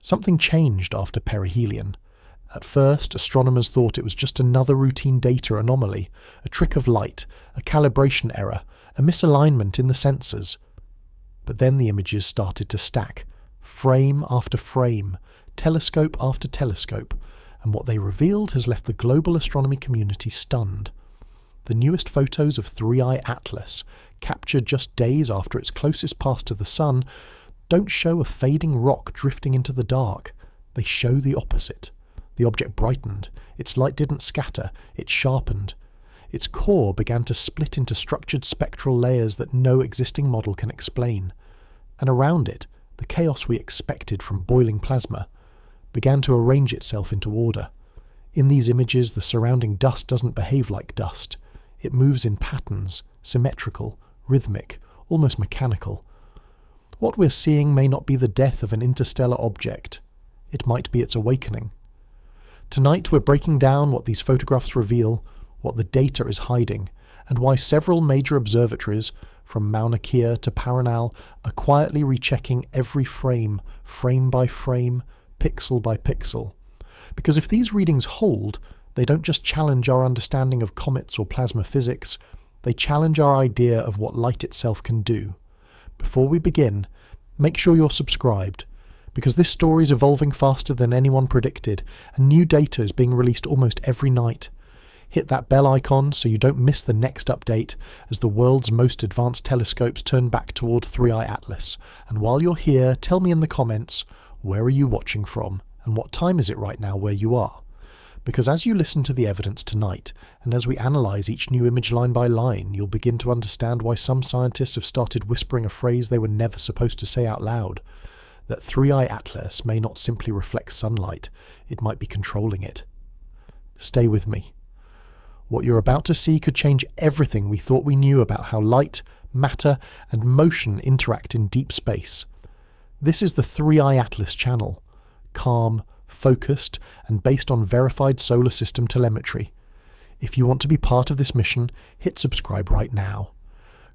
Something changed after perihelion. At first, astronomers thought it was just another routine data anomaly, a trick of light, a calibration error, a misalignment in the sensors. But then the images started to stack, frame after frame, telescope after telescope, and what they revealed has left the global astronomy community stunned. The newest photos of 3I Atlas, captured just days after its closest pass to the Sun, don't show a fading rock drifting into the dark. They show the opposite. The object brightened, its light didn't scatter, it sharpened. Its core began to split into structured spectral layers that no existing model can explain. And around it, the chaos we expected from boiling plasma began to arrange itself into order. In these images, the surrounding dust doesn't behave like dust. It moves in patterns, symmetrical, rhythmic, almost mechanical. What we're seeing may not be the death of an interstellar object. It might be its awakening. Tonight we're breaking down what these photographs reveal, what the data is hiding, and why several major observatories, from Mauna Kea to Paranal, are quietly rechecking every frame by frame, pixel by pixel. Because if these readings hold, they don't just challenge our understanding of comets or plasma physics, they challenge our idea of what light itself can do. Before we begin, make sure you're subscribed, because this story is evolving faster than anyone predicted, and new data is being released almost every night. Hit that bell icon so you don't miss the next update as the world's most advanced telescopes turn back toward 3I Atlas. And while you're here, tell me in the comments, where are you watching from, and what time is it right now where you are? Because as you listen to the evidence tonight, and as we analyse each new image line by line, you'll begin to understand why some scientists have started whispering a phrase they were never supposed to say out loud. That 3I Atlas may not simply reflect sunlight, it might be controlling it. Stay with me. What you're about to see could change everything we thought we knew about how light, matter, and motion interact in deep space. This is the 3I Atlas channel. Calm, focused, and based on verified solar system telemetry. If you want to be part of this mission, hit subscribe right now.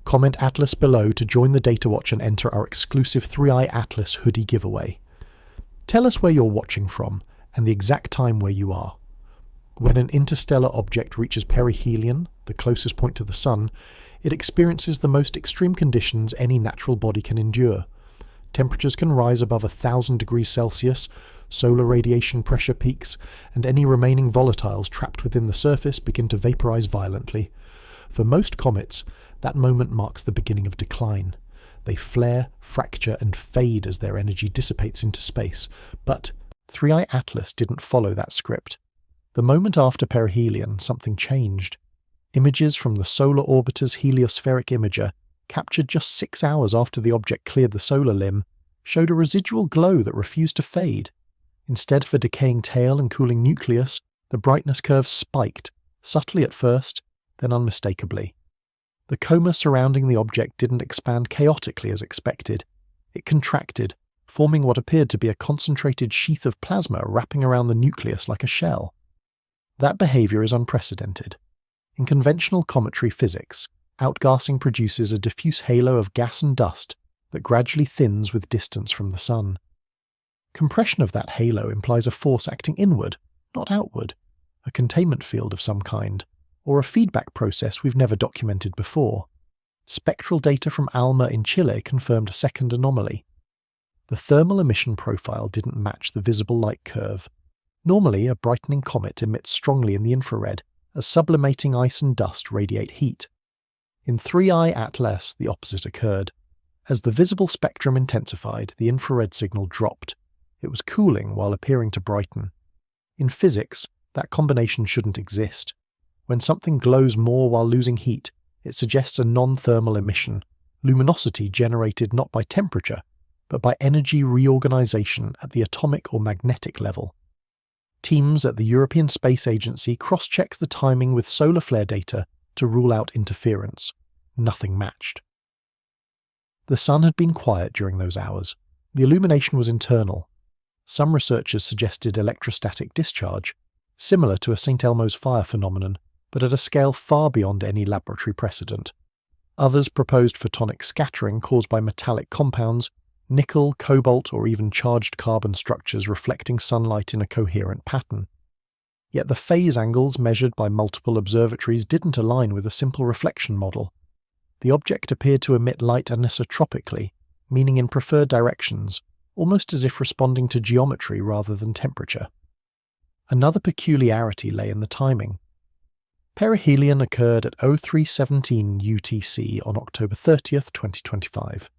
Comment Atlas below to join the Data Watch and enter our exclusive 3I Atlas hoodie giveaway. Tell us where you're watching from and the exact time where you are. When an interstellar object reaches perihelion, the closest point to the Sun, it experiences the most extreme conditions any natural body can endure. Temperatures can rise above 1,000 degrees Celsius, solar radiation pressure peaks, and any remaining volatiles trapped within the surface begin to vaporize violently. For most comets, that moment marks the beginning of decline. They flare, fracture, and fade as their energy dissipates into space. But 3I Atlas didn't follow that script. The moment after perihelion, something changed. Images from the solar orbiter's heliospheric imager, captured just 6 hours after the object cleared the solar limb, showed a residual glow that refused to fade. Instead of a decaying tail and cooling nucleus, the brightness curve spiked, subtly at first, then unmistakably. The coma surrounding the object didn't expand chaotically as expected. It contracted, forming what appeared to be a concentrated sheath of plasma wrapping around the nucleus like a shell. That behavior is unprecedented. In conventional cometary physics, outgassing produces a diffuse halo of gas and dust that gradually thins with distance from the Sun. Compression of that halo implies a force acting inward, not outward, a containment field of some kind, or a feedback process we've never documented before. Spectral data from ALMA in Chile confirmed a second anomaly. The thermal emission profile didn't match the visible light curve. Normally, a brightening comet emits strongly in the infrared, as sublimating ice and dust radiate heat. In 3I Atlas, the opposite occurred. As the visible spectrum intensified, the infrared signal dropped. It was cooling while appearing to brighten. In physics, that combination shouldn't exist. When something glows more while losing heat, it suggests a non-thermal emission, luminosity generated not by temperature, but by energy reorganization at the atomic or magnetic level. Teams at the European Space Agency cross-checked the timing with solar flare data to rule out interference. Nothing matched. The Sun had been quiet during those hours. The illumination was internal. Some researchers suggested electrostatic discharge, similar to a St. Elmo's fire phenomenon, but at a scale far beyond any laboratory precedent. Others proposed photonic scattering caused by metallic compounds, nickel, cobalt, or even charged carbon structures reflecting sunlight in a coherent pattern. Yet the phase angles measured by multiple observatories didn't align with a simple reflection model. The object appeared to emit light anisotropically, meaning in preferred directions, almost as if responding to geometry rather than temperature. Another peculiarity lay in the timing. Perihelion occurred at 03:17 UTC on October 30th, 2025.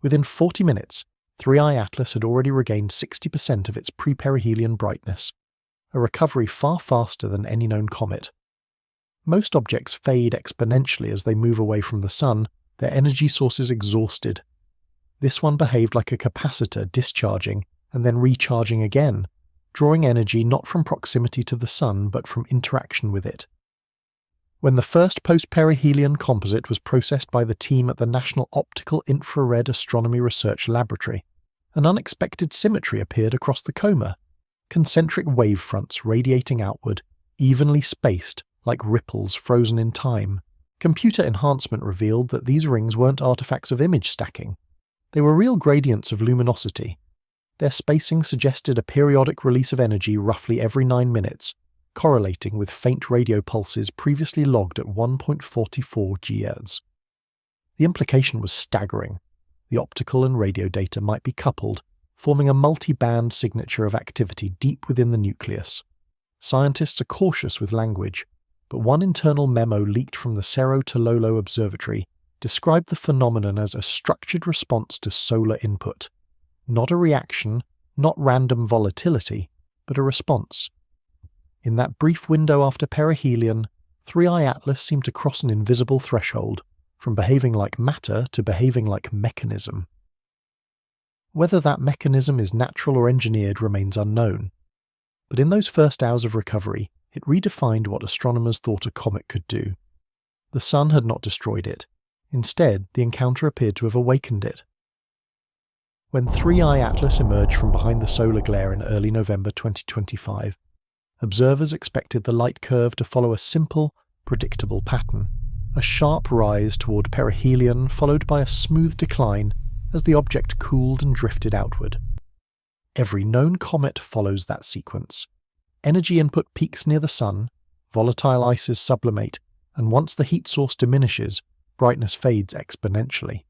Within 40 minutes, 3i Atlas had already regained 60% of its pre-perihelion brightness, a recovery far faster than any known comet. Most objects fade exponentially as they move away from the Sun, their energy sources exhausted. This one behaved like a capacitor discharging and then recharging again, drawing energy not from proximity to the Sun but from interaction with it. When the first post-perihelion composite was processed by the team at the National Optical Infrared Astronomy Research Laboratory, an unexpected symmetry appeared across the coma, concentric wavefronts radiating outward, evenly spaced like ripples frozen in time. Computer enhancement revealed that these rings weren't artifacts of image stacking. They were real gradients of luminosity. Their spacing suggested a periodic release of energy roughly every 9 minutes, correlating with faint radio pulses previously logged at 1.44 GHz. The implication was staggering. The optical and radio data might be coupled, forming a multi-band signature of activity deep within the nucleus. Scientists are cautious with language, but one internal memo leaked from the Cerro Tololo Observatory described the phenomenon as a structured response to solar input. Not a reaction, not random volatility, but a response. In that brief window after perihelion, 3i Atlas seemed to cross an invisible threshold, from behaving like matter to behaving like mechanism. Whether that mechanism is natural or engineered remains unknown. But in those first hours of recovery, it redefined what astronomers thought a comet could do. The Sun had not destroyed it. Instead, the encounter appeared to have awakened it. When 3i Atlas emerged from behind the solar glare in early November 2025, observers expected the light curve to follow a simple, predictable pattern, a sharp rise toward perihelion followed by a smooth decline as the object cooled and drifted outward. Every known comet follows that sequence. Energy input peaks near the Sun, volatile ices sublimate, and once the heat source diminishes, brightness fades exponentially.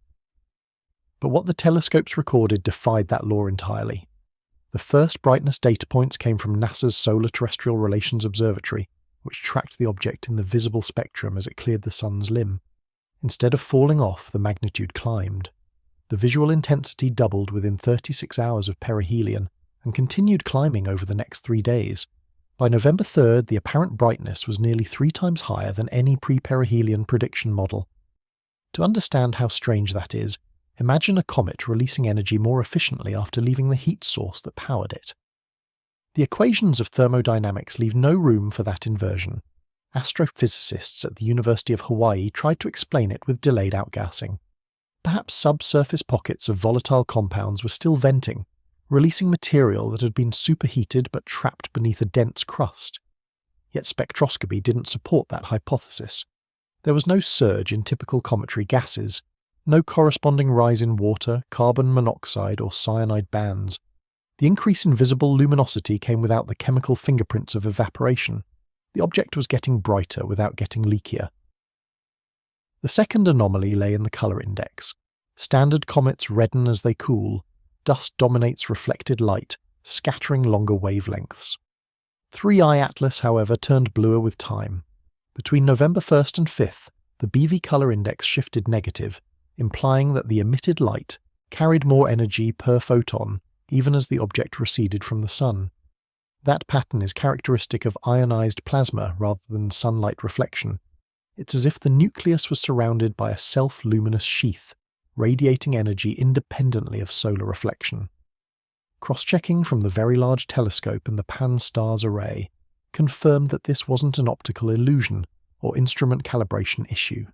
But what the telescopes recorded defied that law entirely. The first brightness data points came from NASA's Solar Terrestrial Relations Observatory, which tracked the object in the visible spectrum as it cleared the Sun's limb. Instead of falling off, the magnitude climbed. The visual intensity doubled within 36 hours of perihelion and continued climbing over the next 3 days. By November 3rd, the apparent brightness was nearly 3 times higher than any pre-perihelion prediction model. To understand how strange that is, imagine a comet releasing energy more efficiently after leaving the heat source that powered it. The equations of thermodynamics leave no room for that inversion. Astrophysicists at the University of Hawaii tried to explain it with delayed outgassing. Perhaps subsurface pockets of volatile compounds were still venting, releasing material that had been superheated but trapped beneath a dense crust. Yet spectroscopy didn't support that hypothesis. There was no surge in typical cometary gases, no corresponding rise in water, carbon monoxide, or cyanide bands. The increase in visible luminosity came without the chemical fingerprints of evaporation. The object was getting brighter without getting leakier. The second anomaly lay in the color index. Standard comets redden as they cool. Dust dominates reflected light, scattering longer wavelengths. 3i Atlas, however, turned bluer with time. Between November 1st and 5th, the BV color index shifted negative, implying that the emitted light carried more energy per photon even as the object receded from the Sun. That pattern is characteristic of ionized plasma rather than sunlight reflection. It's as if the nucleus was surrounded by a self-luminous sheath, radiating energy independently of solar reflection. Cross-checking from the Very Large Telescope and the Pan-STARRS array confirmed that this wasn't an optical illusion or instrument calibration issue.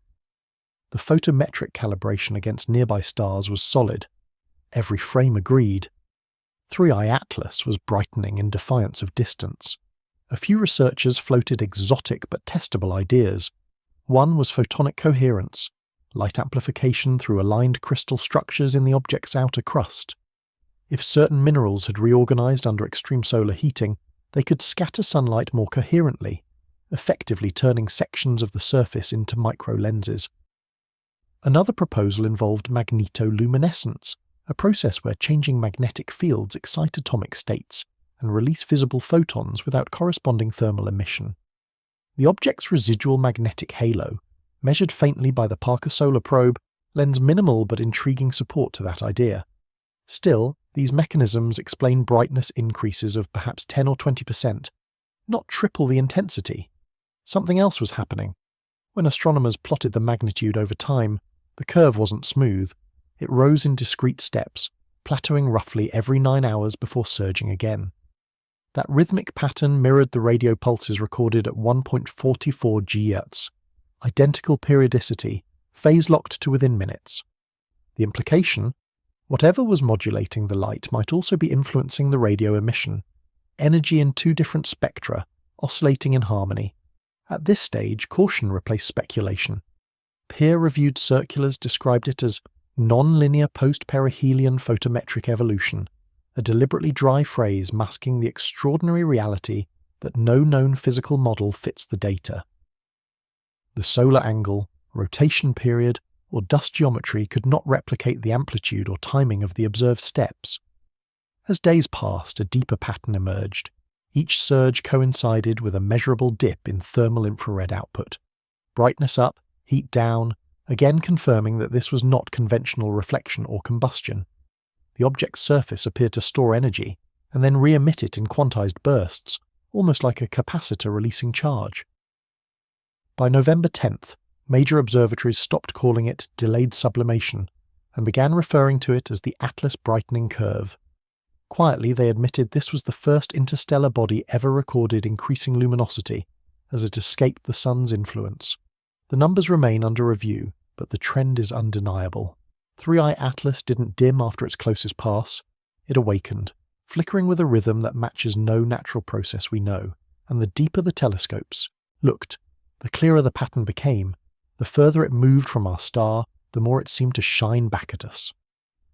The photometric calibration against nearby stars was solid. Every frame agreed. 3i Atlas was brightening in defiance of distance. A few researchers floated exotic but testable ideas. One was photonic coherence, light amplification through aligned crystal structures in the object's outer crust. If certain minerals had reorganized under extreme solar heating, they could scatter sunlight more coherently, effectively turning sections of the surface into microlenses. Another proposal involved magnetoluminescence, a process where changing magnetic fields excite atomic states and release visible photons without corresponding thermal emission. The object's residual magnetic halo, measured faintly by the Parker Solar Probe, lends minimal but intriguing support to that idea. Still, these mechanisms explain brightness increases of perhaps 10 or 20%, not triple the intensity. Something else was happening. When astronomers plotted the magnitude over time, the curve wasn't smooth. It rose in discrete steps, plateauing roughly every 9 hours before surging again. That rhythmic pattern mirrored the radio pulses recorded at 1.44 GHz, identical periodicity, phase-locked to within minutes. The implication? Whatever was modulating the light might also be influencing the radio emission, energy in two different spectra, oscillating in harmony. At this stage, caution replaced speculation. Peer-reviewed circulars described it as non-linear post-perihelion photometric evolution, a deliberately dry phrase masking the extraordinary reality that no known physical model fits the data. The solar angle, rotation period, or dust geometry could not replicate the amplitude or timing of the observed steps. As days passed, a deeper pattern emerged. Each surge coincided with a measurable dip in thermal infrared output. Brightness up, heat down, again confirming that this was not conventional reflection or combustion. The object's surface appeared to store energy, and then re-emit it in quantized bursts, almost like a capacitor releasing charge. By November 10th, major observatories stopped calling it delayed sublimation, and began referring to it as the Atlas brightening curve. Quietly, they admitted this was the first interstellar body ever recorded increasing luminosity, as it escaped the sun's influence. The numbers remain under review, but the trend is undeniable. 3i Atlas didn't dim after its closest pass. It awakened, flickering with a rhythm that matches no natural process we know, and the deeper the telescopes looked, the clearer the pattern became. The further it moved from our star, the more it seemed to shine back at us.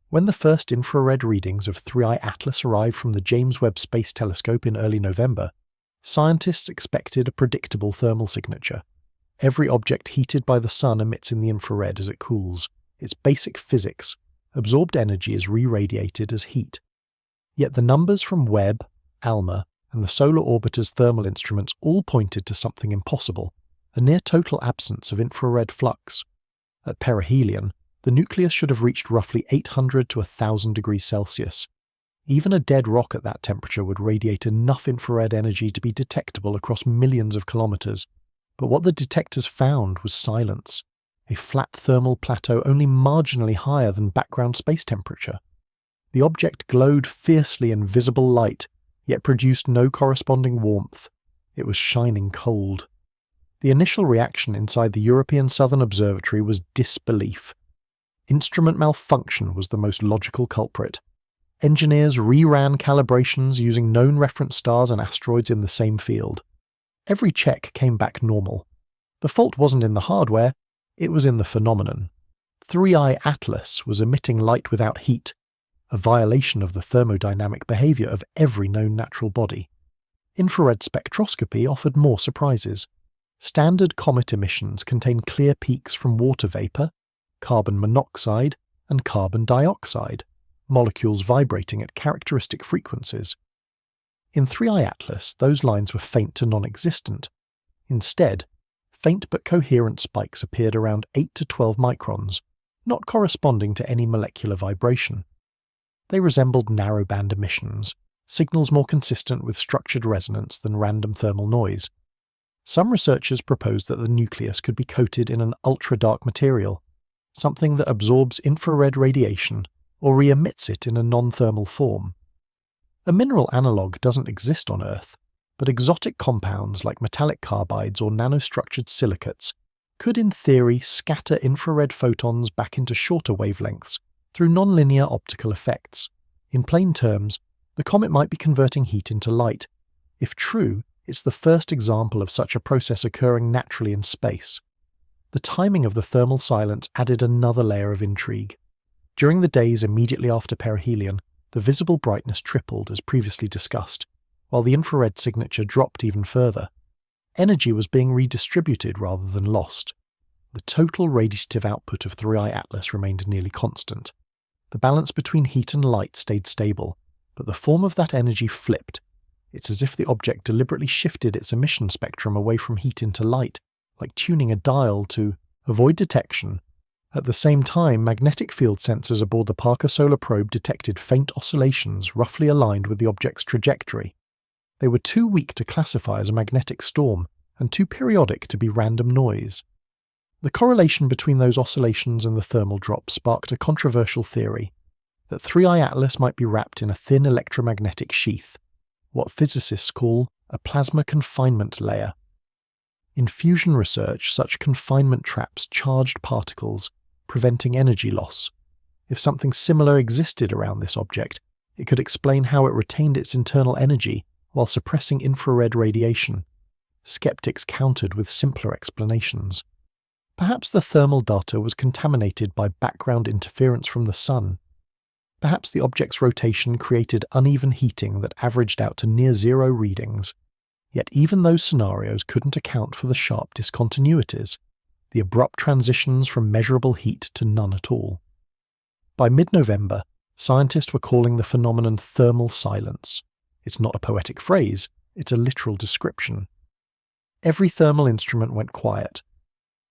When the first infrared readings of 3i Atlas arrived from the James Webb Space Telescope in early November, scientists expected a predictable thermal signature. Every object heated by the sun emits in the infrared as it cools. It's basic physics. Absorbed energy is re-radiated as heat. Yet the numbers from Webb, ALMA, and the Solar Orbiter's thermal instruments all pointed to something impossible, a near-total absence of infrared flux. At perihelion, the nucleus should have reached roughly 800 to 1,000 degrees Celsius. Even a dead rock at that temperature would radiate enough infrared energy to be detectable across millions of kilometers. But what the detectors found was silence, a flat thermal plateau only marginally higher than background space temperature. The object glowed fiercely in visible light, yet produced no corresponding warmth. It was shining cold. The initial reaction inside the European Southern Observatory was disbelief. Instrument malfunction was the most logical culprit. Engineers reran calibrations using known reference stars and asteroids in the same field. Every check came back normal. The fault wasn't in the hardware, it was in the phenomenon. 3i Atlas was emitting light without heat, a violation of the thermodynamic behavior of every known natural body. Infrared spectroscopy offered more surprises. Standard comet emissions contain clear peaks from water vapor, carbon monoxide, and carbon dioxide, molecules vibrating at characteristic frequencies. In 3i Atlas, those lines were faint to non-existent. Instead, faint but coherent spikes appeared around 8 to 12 microns, not corresponding to any molecular vibration. They resembled narrowband emissions, signals more consistent with structured resonance than random thermal noise. Some researchers proposed that the nucleus could be coated in an ultra-dark material, something that absorbs infrared radiation or re-emits it in a non-thermal form. A mineral analogue doesn't exist on Earth, but exotic compounds like metallic carbides or nanostructured silicates could in theory scatter infrared photons back into shorter wavelengths through nonlinear optical effects. In plain terms, the comet might be converting heat into light. If true, it's the first example of such a process occurring naturally in space. The timing of the thermal silence added another layer of intrigue. During the days immediately after perihelion, the visible brightness tripled as previously discussed, while the infrared signature dropped even further. Energy was being redistributed rather than lost. The total radiative output of 3i Atlas remained nearly constant. The balance between heat and light stayed stable, but the form of that energy flipped. It's as if the object deliberately shifted its emission spectrum away from heat into light, like tuning a dial to avoid detection. At the same time, magnetic field sensors aboard the Parker Solar Probe detected faint oscillations roughly aligned with the object's trajectory. They were too weak to classify as a magnetic storm, and too periodic to be random noise. The correlation between those oscillations and the thermal drop sparked a controversial theory, that 3i Atlas might be wrapped in a thin electromagnetic sheath, what physicists call a plasma confinement layer. In fusion research, such confinement traps charged particles, preventing energy loss. If something similar existed around this object, it could explain how it retained its internal energy while suppressing infrared radiation. Skeptics countered with simpler explanations. Perhaps the thermal data was contaminated by background interference from the sun. Perhaps the object's rotation created uneven heating that averaged out to near-zero readings. Yet even those scenarios couldn't account for the sharp discontinuities, the abrupt transitions from measurable heat to none at all. By mid-November, scientists were calling the phenomenon thermal silence. It's not a poetic phrase, it's a literal description. Every thermal instrument went quiet.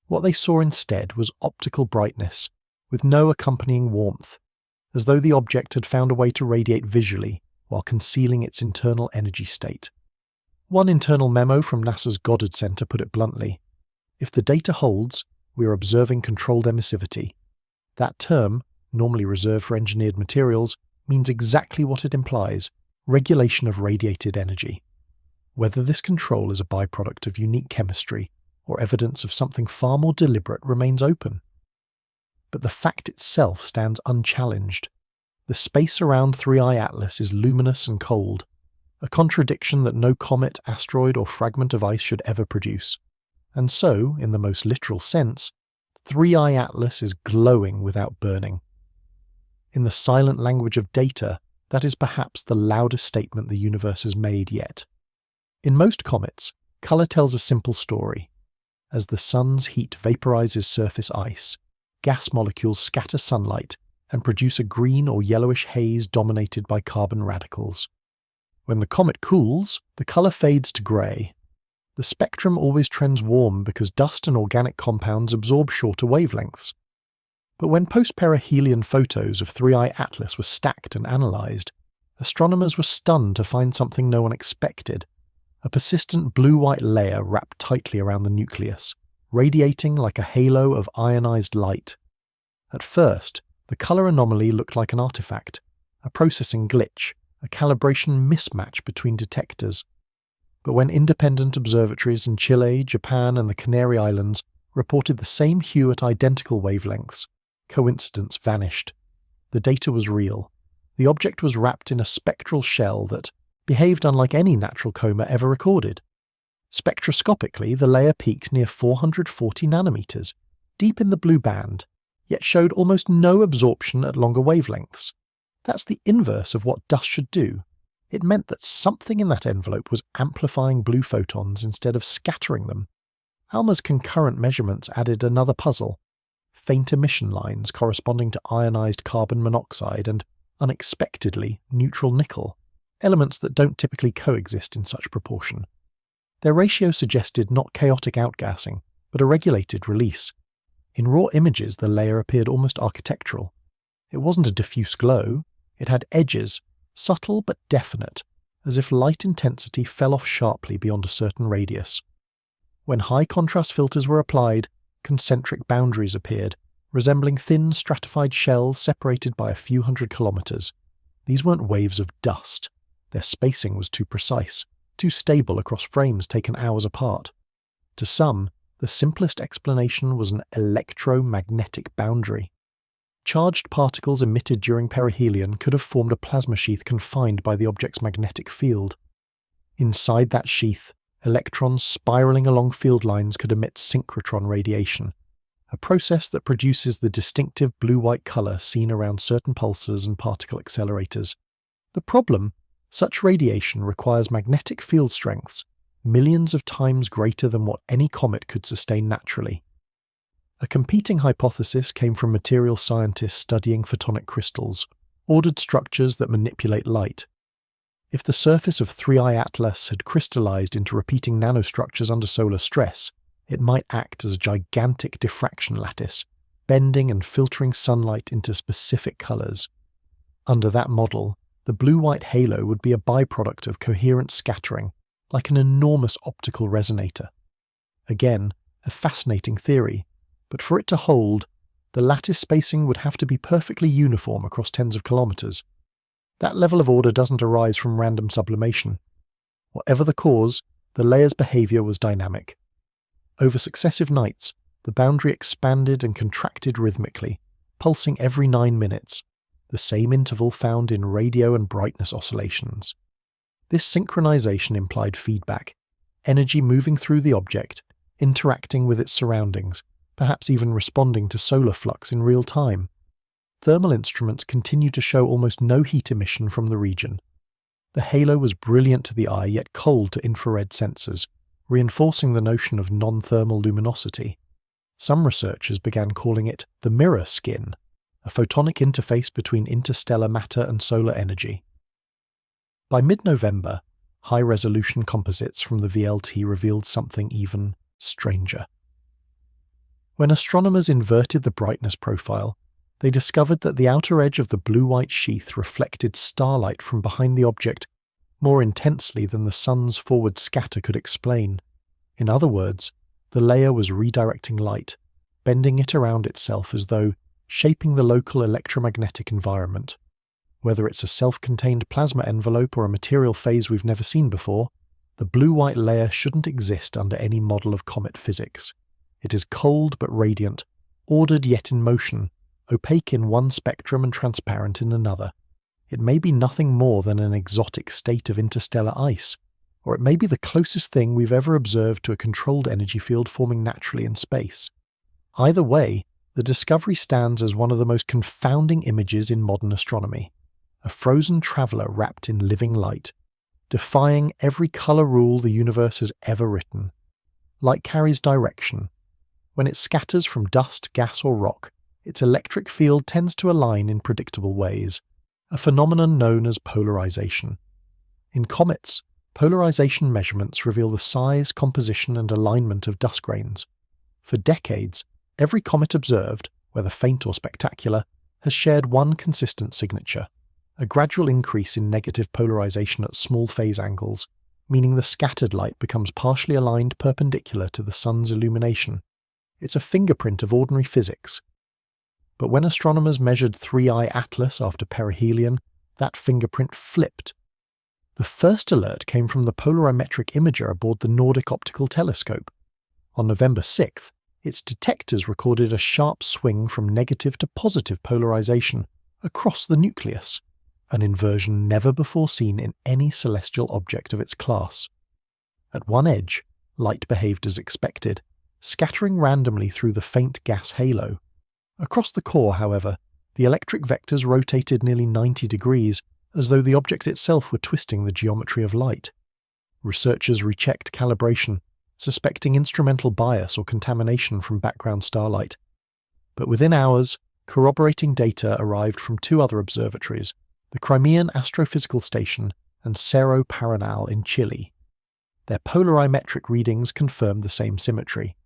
What they saw instead was optical brightness, with no accompanying warmth, as though the object had found a way to radiate visually while concealing its internal energy state. One internal memo from NASA's Goddard Center put it bluntly: if the data holds, we are observing controlled emissivity. That term, normally reserved for engineered materials, means exactly what it implies: regulation of radiated energy. Whether this control is a byproduct of unique chemistry or evidence of something far more deliberate remains open. But the fact itself stands unchallenged. The space around 3i Atlas is luminous and cold, a contradiction that no comet, asteroid, or fragment of ice should ever produce. And so, in the most literal sense, 3i Atlas is glowing without burning. In the silent language of data, that is perhaps the loudest statement the universe has made yet. In most comets, colour tells a simple story. As the sun's heat vaporizes surface ice, gas molecules scatter sunlight and produce a green or yellowish haze dominated by carbon radicals. When the comet cools, the colour fades to grey. The spectrum always trends warm because dust and organic compounds absorb shorter wavelengths. But when post-perihelion photos of 3i Atlas were stacked and analysed, astronomers were stunned to find something no one expected: a persistent blue-white layer wrapped tightly around the nucleus, radiating like a halo of ionized light. At first, the colour anomaly looked like an artifact, a processing glitch, a calibration mismatch between detectors. But when independent observatories in Chile, Japan, and the Canary Islands reported the same hue at identical wavelengths, coincidence vanished. The data was real. The object was wrapped in a spectral shell that behaved unlike any natural coma ever recorded. Spectroscopically, the layer peaked near 440 nanometers, deep in the blue band, yet showed almost no absorption at longer wavelengths. That's the inverse of what dust should do. It meant that something in that envelope was amplifying blue photons instead of scattering them. ALMA's concurrent measurements added another puzzle: faint emission lines corresponding to ionized carbon monoxide and, unexpectedly, neutral nickel, elements that don't typically coexist in such proportion. Their ratio suggested not chaotic outgassing, but a regulated release. In raw images, the layer appeared almost architectural. It wasn't a diffuse glow. It had edges, subtle but definite, as if light intensity fell off sharply beyond a certain radius. When high-contrast filters were applied, concentric boundaries appeared, resembling thin stratified shells separated by a few hundred kilometers. These weren't waves of dust. Their spacing was too precise, too stable across frames taken hours apart. To some, the simplest explanation was an electromagnetic boundary. Charged particles emitted during perihelion could have formed a plasma sheath confined by the object's magnetic field. Inside that sheath, electrons spiraling along field lines could emit synchrotron radiation, a process that produces the distinctive blue-white color seen around certain pulsars and particle accelerators. The problem? Such radiation requires magnetic field strengths millions of times greater than what any comet could sustain naturally. A competing hypothesis came from material scientists studying photonic crystals, ordered structures that manipulate light. If the surface of 3I Atlas had crystallized into repeating nanostructures under solar stress, it might act as a gigantic diffraction lattice, bending and filtering sunlight into specific colors. Under that model, the blue-white halo would be a byproduct of coherent scattering, like an enormous optical resonator. Again, a fascinating theory, but for it to hold, the lattice spacing would have to be perfectly uniform across tens of kilometers. That level of order doesn't arise from random sublimation. Whatever the cause, the layer's behavior was dynamic. Over successive nights, the boundary expanded and contracted rhythmically, pulsing every 9 minutes, the same interval found in radio and brightness oscillations. This synchronization implied feedback, energy moving through the object, interacting with its surroundings, perhaps even responding to solar flux in real time. Thermal instruments continued to show almost no heat emission from the region. The halo was brilliant to the eye yet cold to infrared sensors, reinforcing the notion of non-thermal luminosity. Some researchers began calling it the mirror skin, a photonic interface between interstellar matter and solar energy. By mid-November, high-resolution composites from the VLT revealed something even stranger. When astronomers inverted the brightness profile, they discovered that the outer edge of the blue-white sheath reflected starlight from behind the object more intensely than the sun's forward scatter could explain. In other words, the layer was redirecting light, bending it around itself as though shaping the local electromagnetic environment. Whether it's a self-contained plasma envelope or a material phase we've never seen before, the blue-white layer shouldn't exist under any model of comet physics. It is cold but radiant, ordered yet in motion, opaque in one spectrum and transparent in another. It may be nothing more than an exotic state of interstellar ice, or it may be the closest thing we've ever observed to a controlled energy field forming naturally in space. Either way, the discovery stands as one of the most confounding images in modern astronomy. A frozen traveller wrapped in living light, defying every colour rule the universe has ever written. Light carries direction. When it scatters from dust, gas or rock, its electric field tends to align in predictable ways, a phenomenon known as polarization. In comets, polarization measurements reveal the size, composition and alignment of dust grains. For decades, every comet observed, whether faint or spectacular, has shared one consistent signature: a gradual increase in negative polarization at small phase angles, meaning the scattered light becomes partially aligned perpendicular to the sun's illumination. It's a fingerprint of ordinary physics. But when astronomers measured 3I Atlas after Perihelion, that fingerprint flipped. The first alert came from the polarimetric imager aboard the Nordic Optical Telescope. On November 6th, its detectors recorded a sharp swing from negative to positive polarization across the nucleus, an inversion never before seen in any celestial object of its class. At one edge, light behaved as expected, scattering randomly through the faint gas halo. Across the core, however, the electric vectors rotated nearly 90 degrees, as though the object itself were twisting the geometry of light. Researchers rechecked calibration, suspecting instrumental bias or contamination from background starlight. But within hours, corroborating data arrived from two other observatories, the Crimean Astrophysical Station and Cerro Paranal in Chile. Their polarimetric readings confirmed the same symmetry.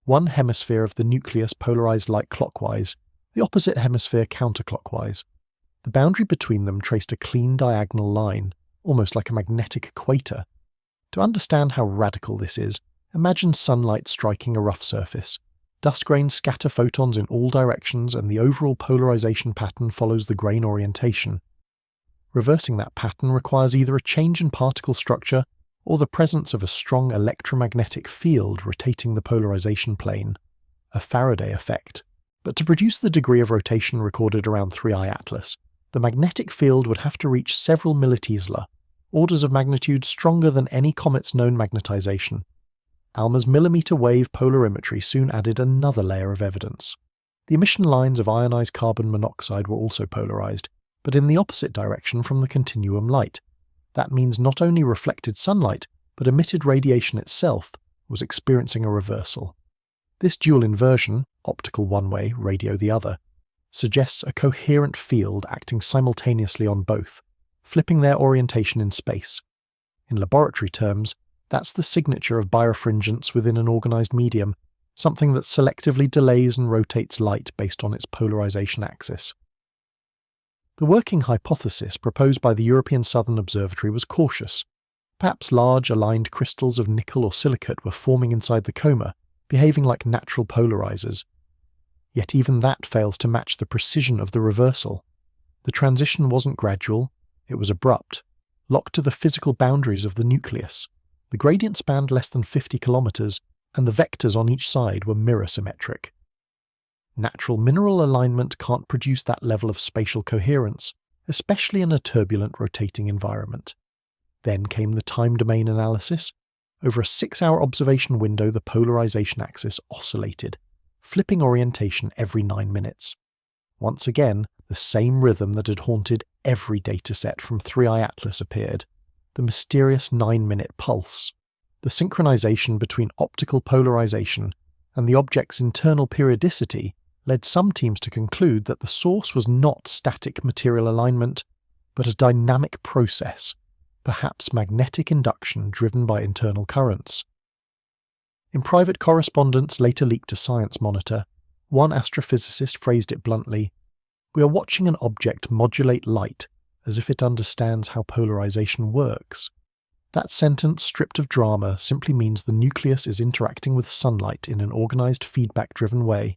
One hemisphere of the nucleus polarized light clockwise, the opposite hemisphere counterclockwise. The boundary between them traced a clean diagonal line, almost like a magnetic equator. To understand how radical this is, imagine sunlight striking a rough surface. Dust grains scatter photons in all directions and the overall polarization pattern follows the grain orientation. Reversing that pattern requires either a change in particle structure or the presence of a strong electromagnetic field rotating the polarization plane, a Faraday effect. But to produce the degree of rotation recorded around 3I Atlas, the magnetic field would have to reach several millitesla, orders of magnitude stronger than any comet's known magnetization. ALMA's millimetre-wave polarimetry soon added another layer of evidence. The emission lines of ionized carbon monoxide were also polarized, but in the opposite direction from the continuum light. That means not only reflected sunlight, but emitted radiation itself was experiencing a reversal. This dual inversion, optical one way, radio the other, suggests a coherent field acting simultaneously on both, flipping their orientation in space. In laboratory terms, that's the signature of birefringence within an organized medium, something that selectively delays and rotates light based on its polarization axis. The working hypothesis proposed by the European Southern Observatory was cautious. Perhaps large aligned crystals of nickel or silicate were forming inside the coma, behaving like natural polarizers. Yet even that fails to match the precision of the reversal. The transition wasn't gradual, it was abrupt, locked to the physical boundaries of the nucleus. The gradient spanned less than 50 kilometers, and the vectors on each side were mirror symmetric. Natural mineral alignment can't produce that level of spatial coherence, especially in a turbulent rotating environment. Then came the time domain analysis. Over a 6-hour observation window, the polarization axis oscillated, flipping orientation every 9 minutes. Once again, the same rhythm that had haunted every dataset from 3i Atlas appeared, the mysterious 9-minute pulse. The synchronization between optical polarization and the object's internal periodicity led some teams to conclude that the source was not static material alignment, but a dynamic process, perhaps magnetic induction driven by internal currents. In private correspondence later leaked to Science Monitor, one astrophysicist phrased it bluntly, "We are watching an object modulate light as if it understands how polarization works." That sentence, stripped of drama, simply means the nucleus is interacting with sunlight in an organized feedback-driven way.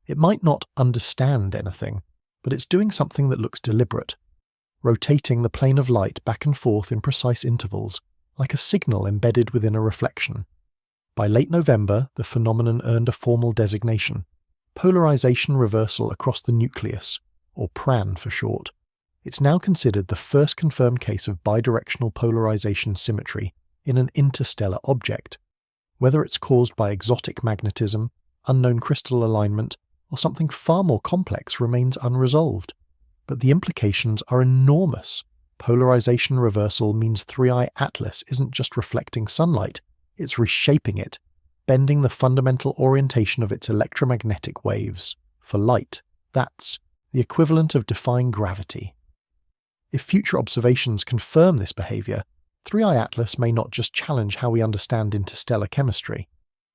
It might not understand anything, but it's doing something that looks deliberate, rotating the plane of light back and forth in precise intervals, like a signal embedded within a reflection. By late November, the phenomenon earned a formal designation, polarization reversal across the nucleus, or PRAN for short. It's now considered the first confirmed case of bidirectional polarization symmetry in an interstellar object. Whether it's caused by exotic magnetism, unknown crystal alignment, or something far more complex remains unresolved. But the implications are enormous. Polarization reversal means 3i Atlas isn't just reflecting sunlight, it's reshaping it, bending the fundamental orientation of its electromagnetic waves. For light, that's the equivalent of defying gravity. If future observations confirm this behavior, 3i Atlas may not just challenge how we understand interstellar chemistry.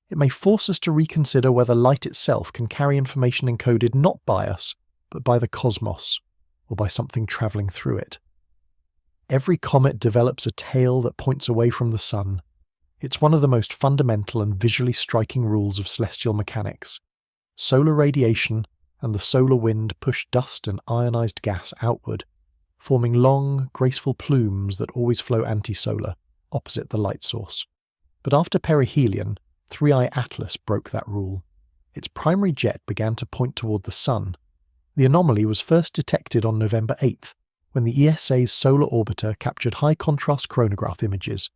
It may force us to reconsider whether light itself can carry information encoded not by us, but by the cosmos, or by something travelling through it. Every comet develops a tail that points away from the sun. It's one of the most fundamental and visually striking rules of celestial mechanics. Solar radiation and the solar wind push dust and ionized gas outward, forming long, graceful plumes that always flow anti-solar, opposite the light source. But after Perihelion, 3i Atlas broke that rule. Its primary jet began to point toward the sun. The anomaly was first detected on November 8th, when the ESA's solar orbiter captured high-contrast chronograph images.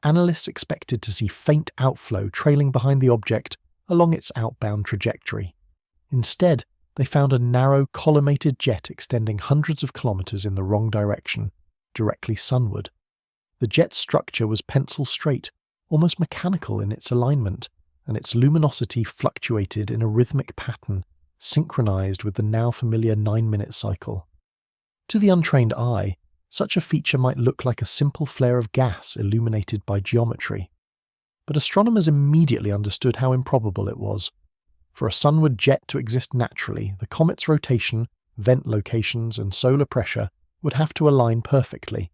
Analysts expected to see faint outflow trailing behind the object along its outbound trajectory. Instead, they found a narrow, collimated jet extending hundreds of kilometers in the wrong direction, directly sunward. The jet's structure was pencil straight, almost mechanical in its alignment, and its luminosity fluctuated in a rhythmic pattern, synchronized with the now familiar 9-minute cycle. To the untrained eye, such a feature might look like a simple flare of gas illuminated by geometry. But astronomers immediately understood how improbable it was. For a sunward jet to exist naturally, the comet's rotation, vent locations, and solar pressure would have to align perfectly,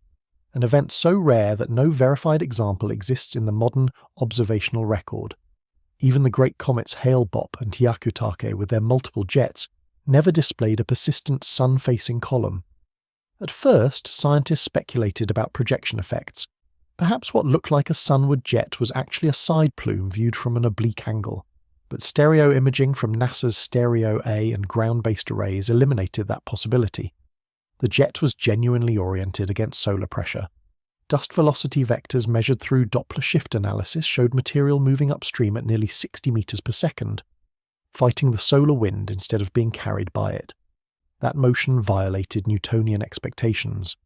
an event so rare that no verified example exists in the modern observational record. Even the great comets Hale-Bopp and Hyakutake, with their multiple jets, never displayed a persistent sun-facing column. At first, scientists speculated about projection effects. Perhaps what looked like a sunward jet was actually a side plume viewed from an oblique angle. But stereo imaging from NASA's Stereo A and ground-based arrays eliminated that possibility. The jet was genuinely oriented against solar pressure. Dust velocity vectors measured through Doppler shift analysis showed material moving upstream at nearly 60 meters per second, fighting the solar wind instead of being carried by it. That motion violated Newtonian expectations.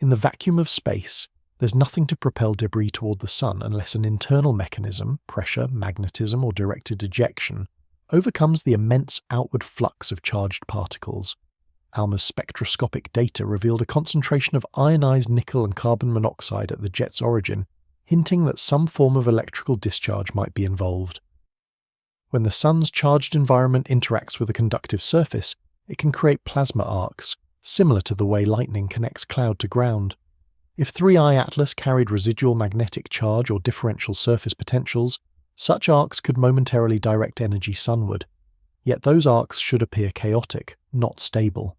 In the vacuum of space, there's nothing to propel debris toward the sun unless an internal mechanism, pressure, magnetism, or directed ejection, overcomes the immense outward flux of charged particles. ALMA's spectroscopic data revealed a concentration of ionized nickel and carbon monoxide at the jet's origin, hinting that some form of electrical discharge might be involved. When the sun's charged environment interacts with a conductive surface, it can create plasma arcs, similar to the way lightning connects cloud to ground. If 3I Atlas carried residual magnetic charge or differential surface potentials, such arcs could momentarily direct energy sunward. Yet those arcs should appear chaotic, not stable.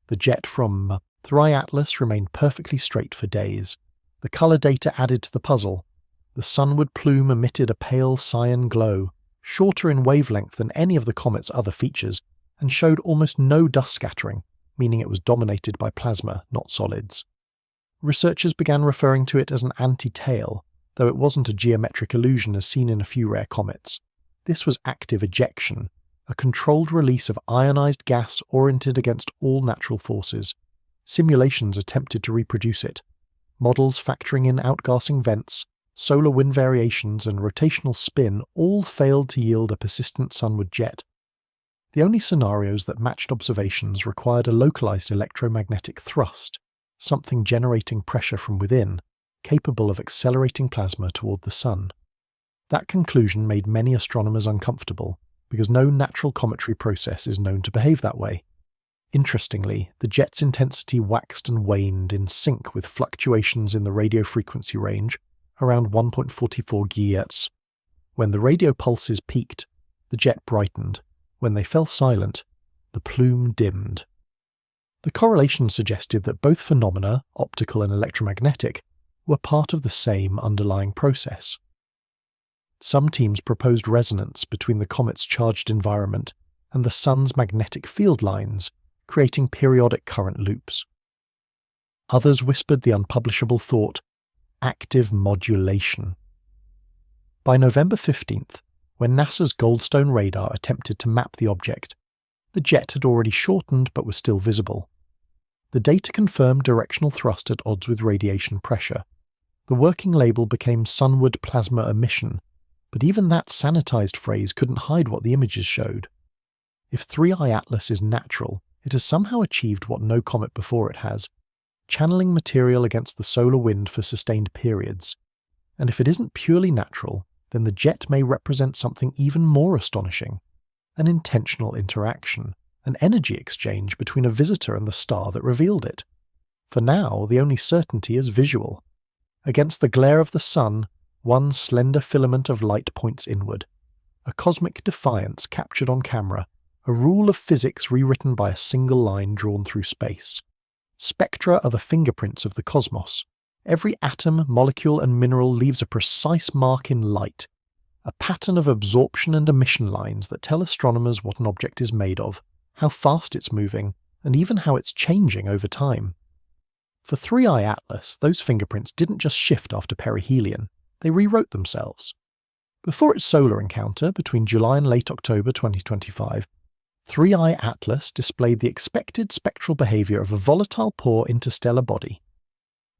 The jet from 3I Atlas remained perfectly straight for days. The color data added to the puzzle. The sunward plume emitted a pale cyan glow, shorter in wavelength than any of the comet's other features, and showed almost no dust scattering, meaning it was dominated by plasma, not solids. Researchers began referring to it as an anti-tail, though it wasn't a geometric illusion as seen in a few rare comets. This was active ejection, a controlled release of ionized gas oriented against all natural forces. Simulations attempted to reproduce it. Models factoring in outgassing vents, solar wind variations, and rotational spin all failed to yield a persistent sunward jet. The only scenarios that matched observations required a localized electromagnetic thrust, something generating pressure from within, capable of accelerating plasma toward the sun. That conclusion made many astronomers uncomfortable, because no natural cometary process is known to behave that way. Interestingly, the jet's intensity waxed and waned in sync with fluctuations in the radio frequency range, around 1.44 GHz. When the radio pulses peaked, the jet brightened. When they fell silent, the plume dimmed. The correlation suggested that both phenomena, optical and electromagnetic, were part of the same underlying process. Some teams proposed resonance between the comet's charged environment and the sun's magnetic field lines, creating periodic current loops. Others whispered the unpublishable thought, active modulation. By November 15th, when NASA's Goldstone radar attempted to map the object, the jet had already shortened but was still visible. The data confirmed directional thrust at odds with radiation pressure. The working label became sunward plasma emission, but even that sanitized phrase couldn't hide what the images showed. If 3I Atlas is natural, it has somehow achieved what no comet before it has, channeling material against the solar wind for sustained periods. And if it isn't purely natural, then the jet may represent something even more astonishing, an intentional interaction, an energy exchange between a visitor and the star that revealed it. For now, the only certainty is visual. Against the glare of the sun, one slender filament of light points inward. A cosmic defiance captured on camera, a rule of physics rewritten by a single line drawn through space. Spectra are the fingerprints of the cosmos. Every atom, molecule, and mineral leaves a precise mark in light, a pattern of absorption and emission lines that tell astronomers what an object is made of, how fast it's moving, and even how it's changing over time. For 3I Atlas, those fingerprints didn't just shift after perihelion, they rewrote themselves. Before its solar encounter, between July and late October 2025, 3I Atlas displayed the expected spectral behavior of a volatile poor interstellar body.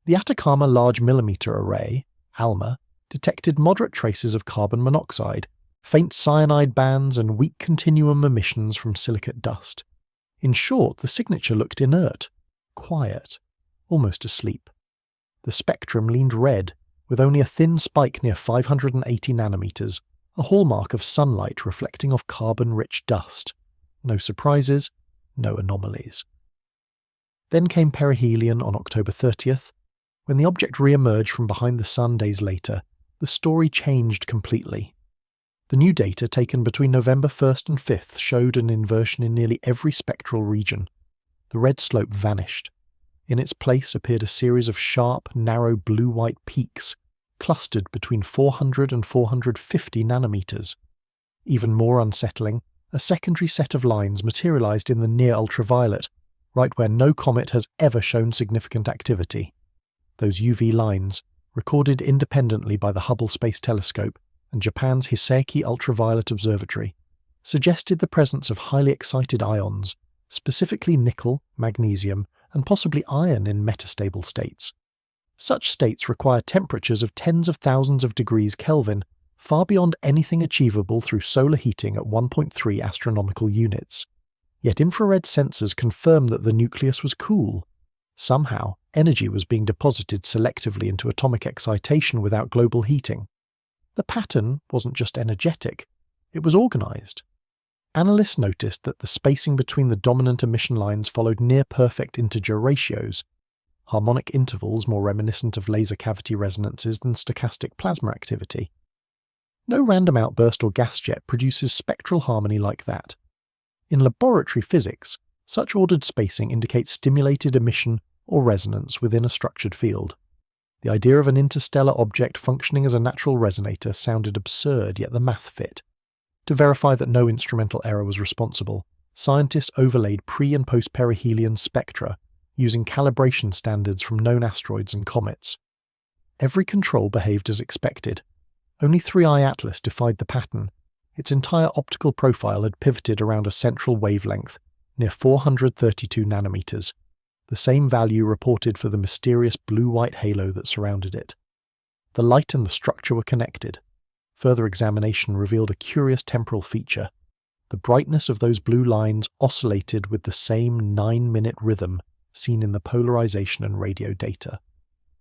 The Atacama Large Millimeter Array, ALMA, detected moderate traces of carbon monoxide, faint cyanide bands, and weak continuum emissions from silicate dust. In short, the signature looked inert, quiet, almost asleep. The spectrum leaned red, with only a thin spike near 580 nanometers, a hallmark of sunlight reflecting off carbon-rich dust. No surprises, no anomalies. Then came perihelion on October 30th. When the object re-emerged from behind the sun days later, the story changed completely. The new data taken between November 1st and 5th showed an inversion in nearly every spectral region. The red slope vanished. In its place appeared a series of sharp, narrow blue-white peaks, clustered between 400 and 450 nanometers. Even more unsettling, a secondary set of lines materialized in the near ultraviolet, right where no comet has ever shown significant activity. those UV lines, recorded independently by the Hubble Space Telescope and Japan's Hiseki Ultraviolet Observatory, suggested the presence of highly excited ions, specifically nickel, magnesium, and possibly iron in metastable states. Such states require temperatures of tens of thousands of degrees Kelvin, far beyond anything achievable through solar heating at 1.3 astronomical units. Yet infrared sensors confirm that the nucleus was cool. Somehow, energy was being deposited selectively into atomic excitation without global heating. The pattern wasn't just energetic, it was organized. Analysts noticed that the spacing between the dominant emission lines followed near-perfect integer ratios, harmonic intervals more reminiscent of laser cavity resonances than stochastic plasma activity. No random outburst or gas jet produces spectral harmony like that. In laboratory physics, such ordered spacing indicates stimulated emission or resonance within a structured field. The idea of an interstellar object functioning as a natural resonator sounded absurd, yet the math fit. To verify that no instrumental error was responsible, scientists overlaid pre- and post-perihelion spectra using calibration standards from known asteroids and comets. Every control behaved as expected. Only 3I Atlas defied the pattern. Its entire optical profile had pivoted around a central wavelength, near 432 nanometers, the same value reported for the mysterious blue-white halo that surrounded it. The light and the structure were connected. Further examination revealed a curious temporal feature. The brightness of those blue lines oscillated with the same 9-minute rhythm seen in the polarization and radio data.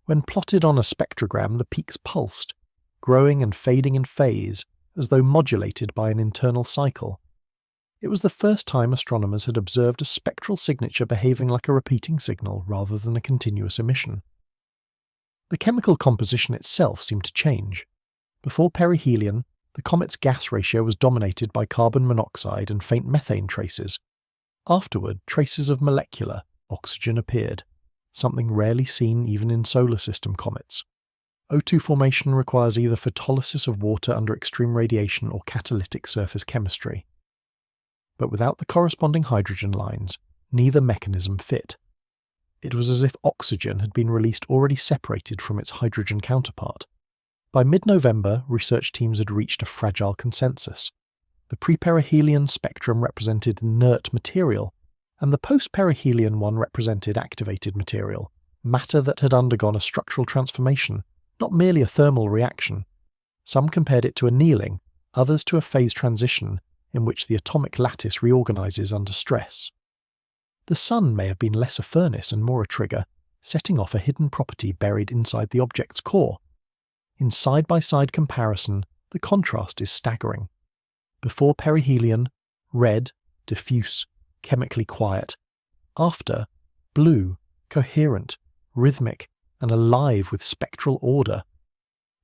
When plotted on a spectrogram, the peaks pulsed, growing and fading in phase, as though modulated by an internal cycle. It was the first time astronomers had observed a spectral signature behaving like a repeating signal rather than a continuous emission. The chemical composition itself seemed to change. Before perihelion, the comet's gas ratio was dominated by carbon monoxide and faint methane traces. Afterward, traces of molecular oxygen appeared, something rarely seen even in solar system comets. O2 formation requires either photolysis of water under extreme radiation or catalytic surface chemistry. But without the corresponding hydrogen lines, neither mechanism fit. It was as if oxygen had been released already separated from its hydrogen counterpart. By mid-November, research teams had reached a fragile consensus. The pre-perihelion spectrum represented inert material, and the post-perihelion one represented activated material, matter that had undergone a structural transformation, not merely a thermal reaction. Some compared it to annealing, others to a phase transition in which the atomic lattice reorganizes under stress. The sun may have been less a furnace and more a trigger, setting off a hidden property buried inside the object's core. In side-by-side comparison, the contrast is staggering. Before perihelion, red, diffuse, chemically quiet. After, blue, coherent, rhythmic, and alive with spectral order.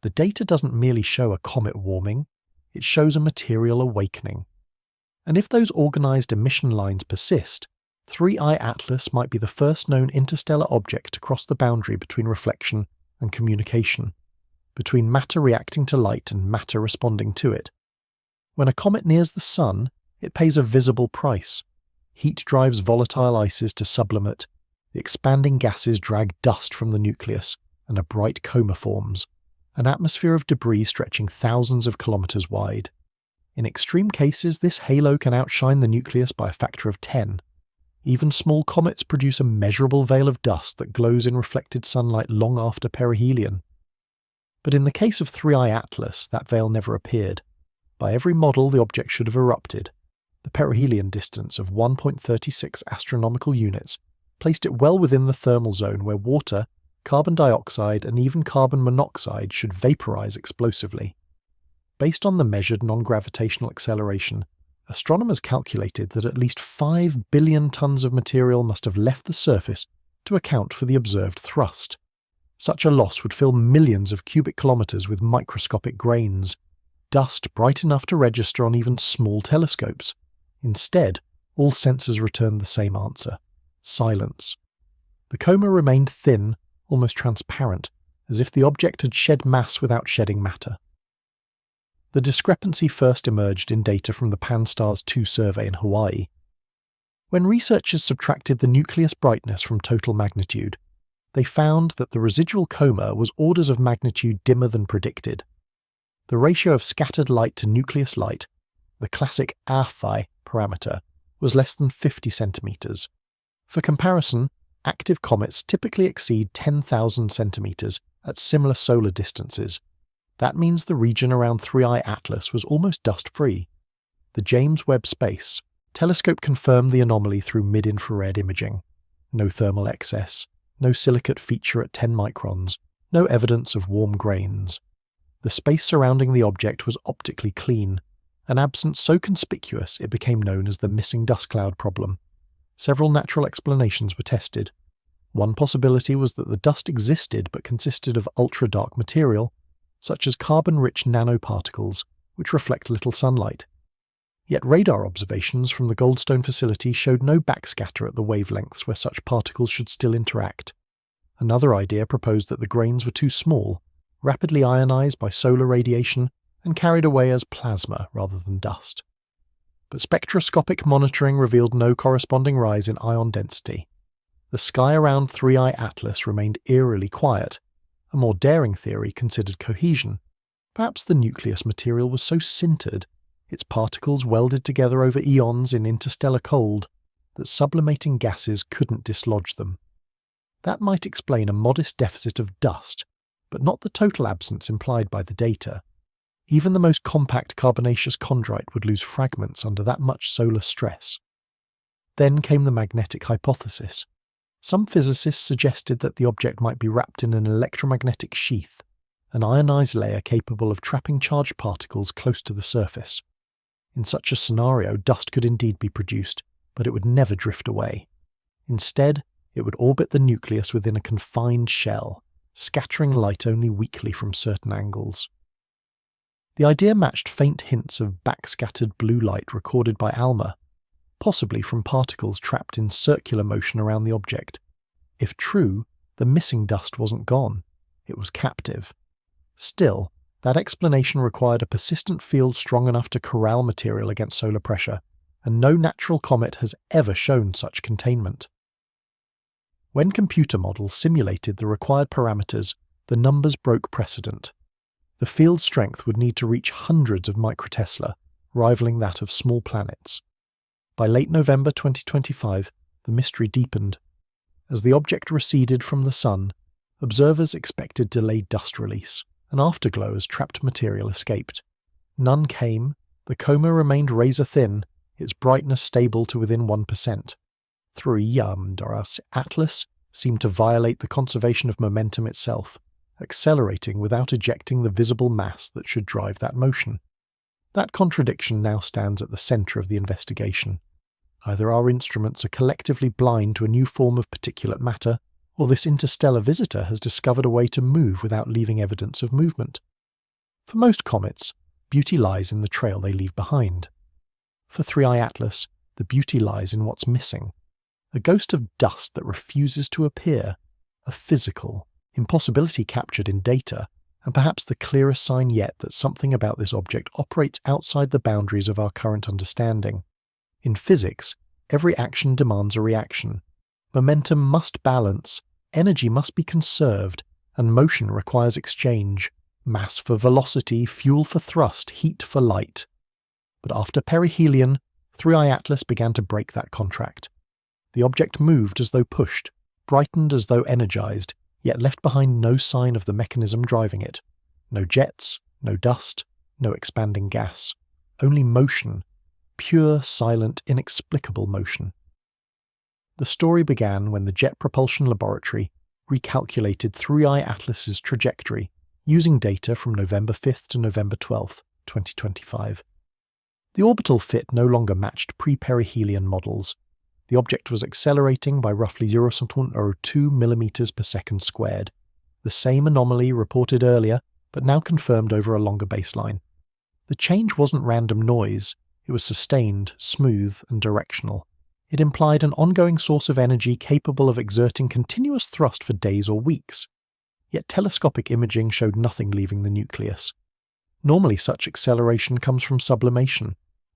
The data doesn't merely show a comet warming, it shows a material awakening. And if those organized emission lines persist, 3I Atlas might be the first known interstellar object to cross the boundary between reflection and communication, between matter reacting to light and matter responding to it. When a comet nears the sun, it pays a visible price. Heat drives volatile ices to sublimate, the expanding gases drag dust from the nucleus, and a bright coma forms, an atmosphere of debris stretching thousands of kilometers wide. In extreme cases, this halo can outshine the nucleus by a factor of 10. Even small comets produce a measurable veil of dust that glows in reflected sunlight long after perihelion. But in the case of 3I Atlas, that veil never appeared. By every model, the object should have erupted. The perihelion distance of 1.36 astronomical units placed it well within the thermal zone where water, carbon dioxide, and even carbon monoxide should vaporize explosively. Based on the measured non-gravitational acceleration, astronomers calculated that at least 5 billion tons of material must have left the surface to account for the observed thrust. Such a loss would fill millions of cubic kilometers with microscopic grains, dust bright enough to register on even small telescopes. Instead, all sensors returned the same answer: silence. The coma remained thin, almost transparent, as if the object had shed mass without shedding matter. The discrepancy first emerged in data from the Pan-STARRS 2 survey in Hawaii. When researchers subtracted the nucleus brightness from total magnitude, they found that the residual coma was orders of magnitude dimmer than predicted. The ratio of scattered light to nucleus light, the classic AFI parameter, was less than 50 centimeters. For comparison, active comets typically exceed 10,000 centimeters at similar solar distances. That means the region around 3I Atlas was almost dust-free. The James Webb Space Telescope confirmed the anomaly through mid-infrared imaging. No thermal excess, no silicate feature at 10 microns, no evidence of warm grains. The space surrounding the object was optically clean, an absence so conspicuous it became known as the missing dust cloud problem. Several natural explanations were tested. One possibility was that the dust existed but consisted of ultra-dark material, such as carbon-rich nanoparticles, which reflect little sunlight. Yet radar observations from the Goldstone facility showed no backscatter at the wavelengths where such particles should still interact. Another idea proposed that the grains were too small, rapidly ionized by solar radiation, and carried away as plasma rather than dust. But spectroscopic monitoring revealed no corresponding rise in ion density. The sky around 3I Atlas remained eerily quiet. A more daring theory considered cohesion. Perhaps the nucleus material was so sintered, its particles welded together over eons in interstellar cold, that sublimating gases couldn't dislodge them. That might explain a modest deficit of dust, but not the total absence implied by the data. Even the most compact carbonaceous chondrite would lose fragments under that much solar stress. Then came the magnetic hypothesis. Some physicists suggested that the object might be wrapped in an electromagnetic sheath, an ionized layer capable of trapping charged particles close to the surface. In such a scenario, dust could indeed be produced, but it would never drift away. Instead, it would orbit the nucleus within a confined shell, scattering light only weakly from certain angles. The idea matched faint hints of backscattered blue light recorded by ALMA, possibly from particles trapped in circular motion around the object. If true, the missing dust wasn't gone, it was captive. Still, that explanation required a persistent field strong enough to corral material against solar pressure, and no natural comet has ever shown such containment. When computer models simulated the required parameters, the numbers broke precedent. The field strength would need to reach hundreds of microtesla, rivaling that of small planets. By late November 2025, the mystery deepened. As the object receded from the Sun, observers expected delayed dust release, an afterglow as trapped material escaped. None came, the coma remained razor-thin, its brightness stable to within 1%. 3I Atlas seemed to violate the conservation of momentum itself, accelerating without ejecting the visible mass that should drive that motion. That contradiction now stands at the centre of the investigation. Either our instruments are collectively blind to a new form of particulate matter, or this interstellar visitor has discovered a way to move without leaving evidence of movement. For most comets, beauty lies in the trail they leave behind. For 3I Atlas, the beauty lies in what's missing. A ghost of dust that refuses to appear, a physical impossibility captured in data, and perhaps the clearest sign yet that something about this object operates outside the boundaries of our current understanding. In physics, every action demands a reaction. Momentum must balance, energy must be conserved, and motion requires exchange. Mass for velocity, fuel for thrust, heat for light. But after Perihelion, 3I Atlas began to break that contract. The object moved as though pushed, brightened as though energized, yet left behind no sign of the mechanism driving it. No jets, no dust, no expanding gas. Only motion. Pure, silent, inexplicable motion. The story began when the Jet Propulsion Laboratory recalculated 3I Atlas's trajectory using data from November 5th to November 12th, 2025. The orbital fit no longer matched pre-perihelion models. The object was accelerating by roughly 0.02 mm per second squared, the same anomaly reported earlier, but now confirmed over a longer baseline. The change wasn't random noise, it was sustained, smooth, and directional. It implied an ongoing source of energy capable of exerting continuous thrust for days or weeks. Yet telescopic imaging showed nothing leaving the nucleus. Normally such acceleration comes from sublimation,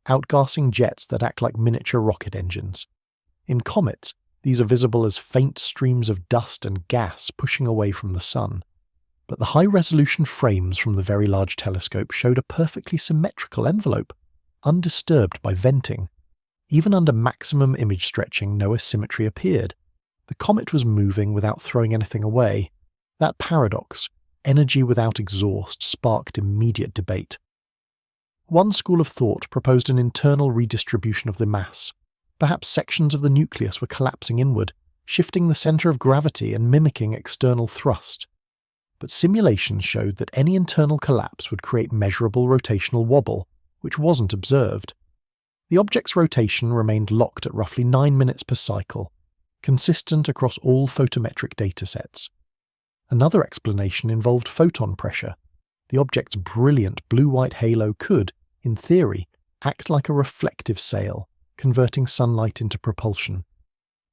outgassing jets that act like miniature rocket engines. In comets, These are visible as faint streams of dust and gas pushing away from the sun. But the high-resolution frames from the Very Large Telescope showed a perfectly symmetrical envelope, undisturbed by venting. Even under maximum image stretching, no asymmetry appeared. The comet was moving without throwing anything away. That paradox, energy without exhaust, sparked immediate debate. One school of thought proposed an internal redistribution of the mass. Perhaps sections of the nucleus were collapsing inward, shifting the center of gravity and mimicking external thrust. But simulations showed that any internal collapse would create measurable rotational wobble, which wasn't observed. The object's rotation remained locked at roughly 9 minutes per cycle, consistent across all photometric datasets. Another explanation involved photon pressure. The object's brilliant blue-white halo could, in theory, act like a reflective sail, converting sunlight into propulsion.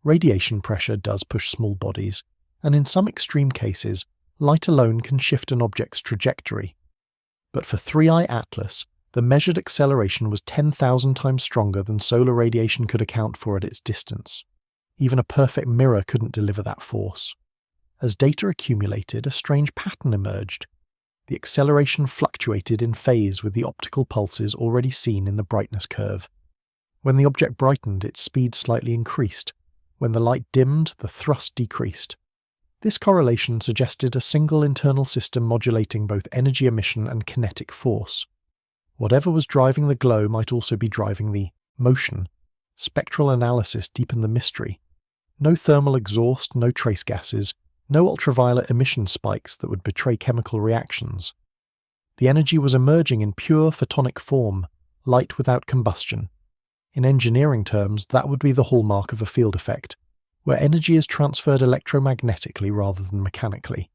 Radiation pressure does push small bodies, and in some extreme cases, light alone can shift an object's trajectory. But for 3I Atlas, the measured acceleration was 10,000 times stronger than solar radiation could account for at its distance. Even a perfect mirror couldn't deliver that force. As data accumulated, a strange pattern emerged. The acceleration fluctuated in phase with the optical pulses already seen in the brightness curve. When the object brightened, its speed slightly increased. When the light dimmed, the thrust decreased. This correlation suggested a single internal system modulating both energy emission and kinetic force. Whatever was driving the glow might also be driving the motion. Spectral analysis deepened the mystery. No thermal exhaust, no trace gases, no ultraviolet emission spikes that would betray chemical reactions. The energy was emerging in pure photonic form, light without combustion. In engineering terms, that would be the hallmark of a field effect, where energy is transferred electromagnetically rather than mechanically.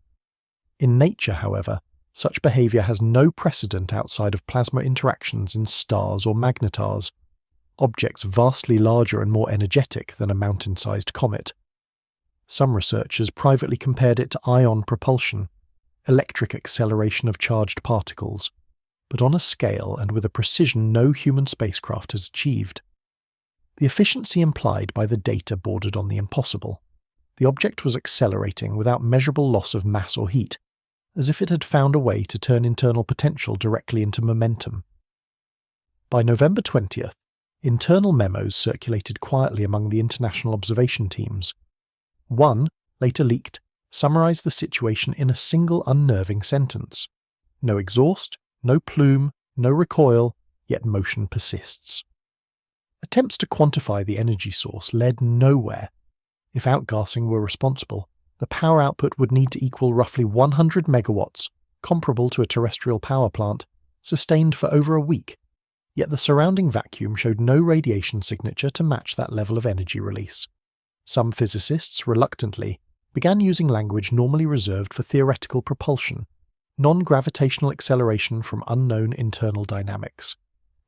In nature, however, such behavior has no precedent outside of plasma interactions in stars or magnetars, objects vastly larger and more energetic than a mountain-sized comet. Some researchers privately compared it to ion propulsion, electric acceleration of charged particles, but on a scale and with a precision no human spacecraft has achieved. The efficiency implied by the data bordered on the impossible. The object was accelerating without measurable loss of mass or heat, as if it had found a way to turn internal potential directly into momentum. By November 20th, internal memos circulated quietly among the international observation teams. One, later leaked, summarized the situation in a single unnerving sentence. No exhaust, no plume, no recoil, yet motion persists. Attempts to quantify the energy source led nowhere. If outgassing were responsible, the power output would need to equal roughly 100 megawatts, comparable to a terrestrial power plant, sustained for over a week. Yet the surrounding vacuum showed no radiation signature to match that level of energy release. Some physicists, reluctantly, began using language normally reserved for theoretical propulsion, non-gravitational acceleration from unknown internal dynamics.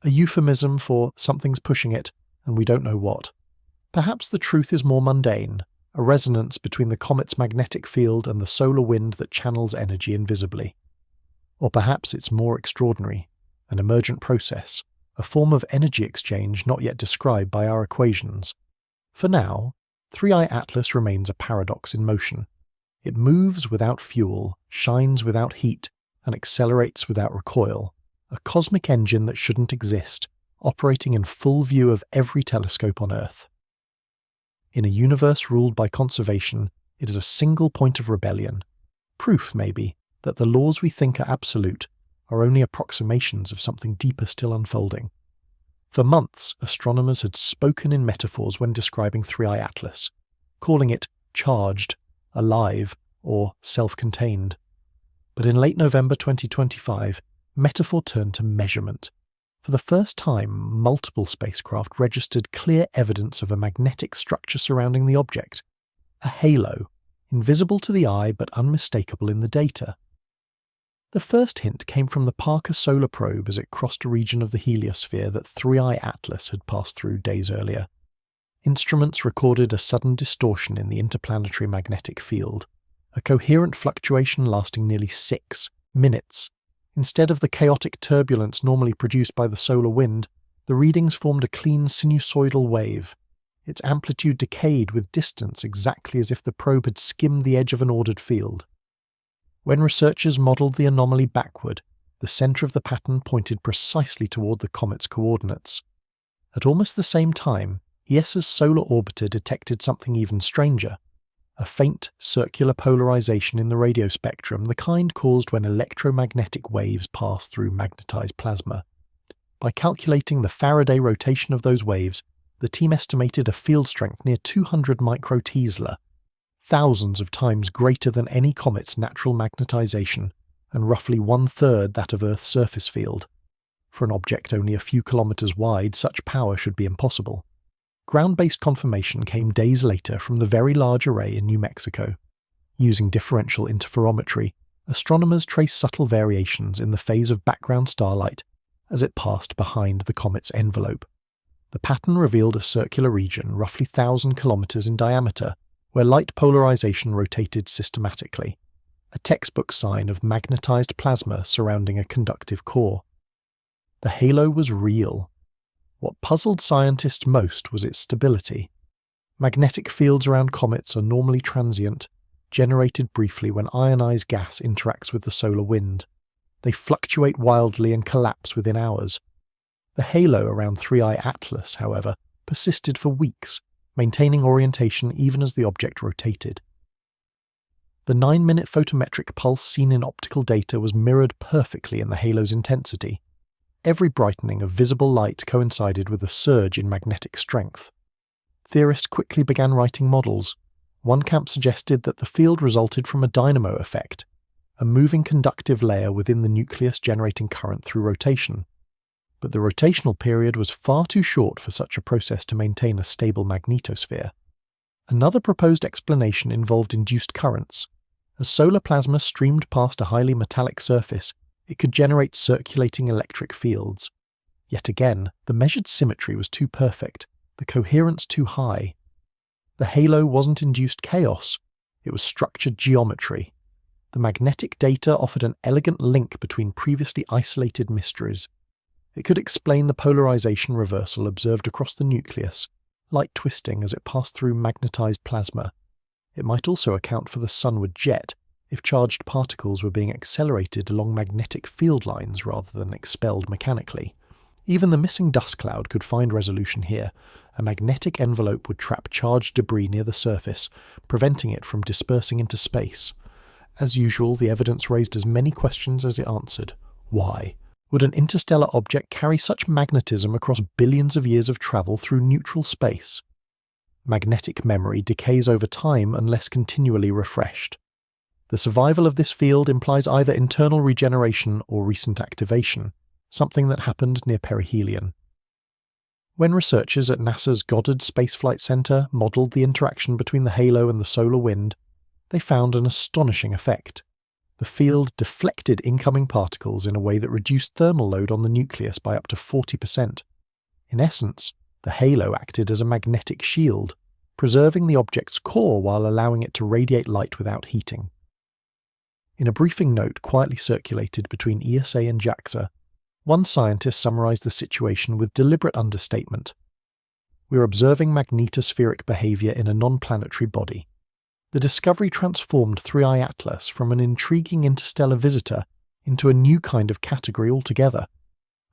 A euphemism for something's pushing it, and we don't know what. Perhaps the truth is more mundane, a resonance between the comet's magnetic field and the solar wind that channels energy invisibly. Or perhaps it's more extraordinary, an emergent process, a form of energy exchange not yet described by our equations. For now, 3I Atlas remains a paradox in motion. It moves without fuel, shines without heat, and accelerates without recoil, a cosmic engine that shouldn't exist, operating in full view of every telescope on Earth. In a universe ruled by conservation, it is a single point of rebellion, proof, maybe, that the laws we think are absolute are only approximations of something deeper still unfolding. For months, astronomers had spoken in metaphors when describing 3I Atlas, calling it charged, alive, or self-contained. But in late November 2025, metaphor turned to measurement. For the first time, multiple spacecraft registered clear evidence of a magnetic structure surrounding the object, a halo, invisible to the eye but unmistakable in the data. The first hint came from the Parker Solar Probe as it crossed a region of the heliosphere that 3I Atlas had passed through days earlier. Instruments recorded a sudden distortion in the interplanetary magnetic field, a coherent fluctuation lasting nearly 6 minutes. Instead of the chaotic turbulence normally produced by the solar wind, the readings formed a clean sinusoidal wave. its amplitude decayed with distance exactly as if the probe had skimmed the edge of an ordered field. When researchers modelled the anomaly backward, the centre of the pattern pointed precisely toward the comet's coordinates. At almost the same time, ESA's solar orbiter detected something even stranger, a faint circular polarization in the radio spectrum, the kind caused when electromagnetic waves pass through magnetized plasma. By calculating the Faraday rotation of those waves, the team estimated a field strength near 200 microtesla, thousands of times greater than any comet's natural magnetization, and roughly 1/3 that of Earth's surface field. For an object only a few kilometers wide, such power should be impossible. Ground-based confirmation came days later from the Very Large Array in New Mexico. Using differential interferometry, astronomers traced subtle variations in the phase of background starlight as it passed behind the comet's envelope. The pattern revealed a circular region roughly 1,000 kilometers in diameter, where light polarization rotated systematically, a textbook sign of magnetized plasma surrounding a conductive core. The halo was real. What puzzled scientists most was its stability. Magnetic fields around comets are normally transient, generated briefly when ionized gas interacts with the solar wind. They fluctuate wildly and collapse within hours. The halo around 3I Atlas, however, persisted for weeks, maintaining orientation even as the object rotated. The 9-minute photometric pulse seen in optical data was mirrored perfectly in the halo's intensity. Every brightening of visible light coincided with a surge in magnetic strength. Theorists quickly began writing models. One camp suggested that the field resulted from a dynamo effect, a moving conductive layer within the nucleus generating current through rotation. But the rotational period was far too short for such a process to maintain a stable magnetosphere. Another proposed explanation involved induced currents. As solar plasma streamed past a highly metallic surface, it could generate circulating electric fields. Yet again, the measured symmetry was too perfect, the coherence too high. The halo wasn't induced chaos, it was structured geometry. The magnetic data offered an elegant link between previously isolated mysteries. It could explain the polarization reversal observed across the nucleus, light twisting as it passed through magnetized plasma. It might also account for the Sunward jet, if charged particles were being accelerated along magnetic field lines rather than expelled mechanically. Even the missing dust cloud could find resolution here. A magnetic envelope would trap charged debris near the surface, preventing it from dispersing into space. As usual, the evidence raised as many questions as it answered. Why? Would an interstellar object carry such magnetism across billions of years of travel through neutral space? Magnetic memory decays over time unless continually refreshed. The survival of this field implies either internal regeneration or recent activation, something that happened near Perihelion. When researchers at NASA's Goddard Space Flight Center modelled the interaction between the halo and the solar wind, they found an astonishing effect. The field deflected incoming particles in a way that reduced thermal load on the nucleus by up to 40%. In essence, the halo acted as a magnetic shield, preserving the object's core while allowing it to radiate light without heating. In a briefing note quietly circulated between ESA and JAXA, one scientist summarized the situation with deliberate understatement. "We're observing magnetospheric behavior in a non-planetary body. The discovery transformed 3I Atlas from an intriguing interstellar visitor into a new kind of category altogether,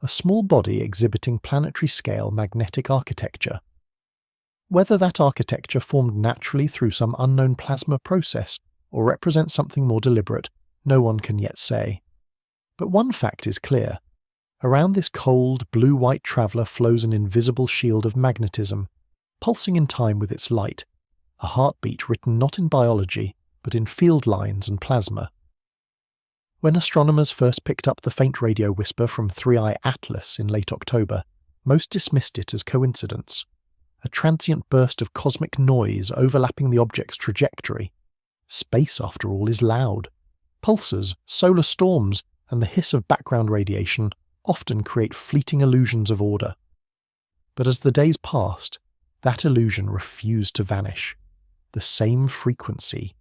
a small body exhibiting planetary-scale magnetic architecture. Whether that architecture formed naturally through some unknown plasma process or represents something more deliberate, no one can yet say. But one fact is clear. Around this cold, blue-white traveller flows an invisible shield of magnetism, pulsing in time with its light, a heartbeat written not in biology, but in field lines and plasma. When astronomers first picked up the faint radio whisper from 3I Atlas in late October, most dismissed it as coincidence, a transient burst of cosmic noise overlapping the object's trajectory. Space, after all, is loud. Pulsars, solar storms, and the hiss of background radiation often create fleeting illusions of order. But as the days passed, that illusion refused to vanish. The same frequency,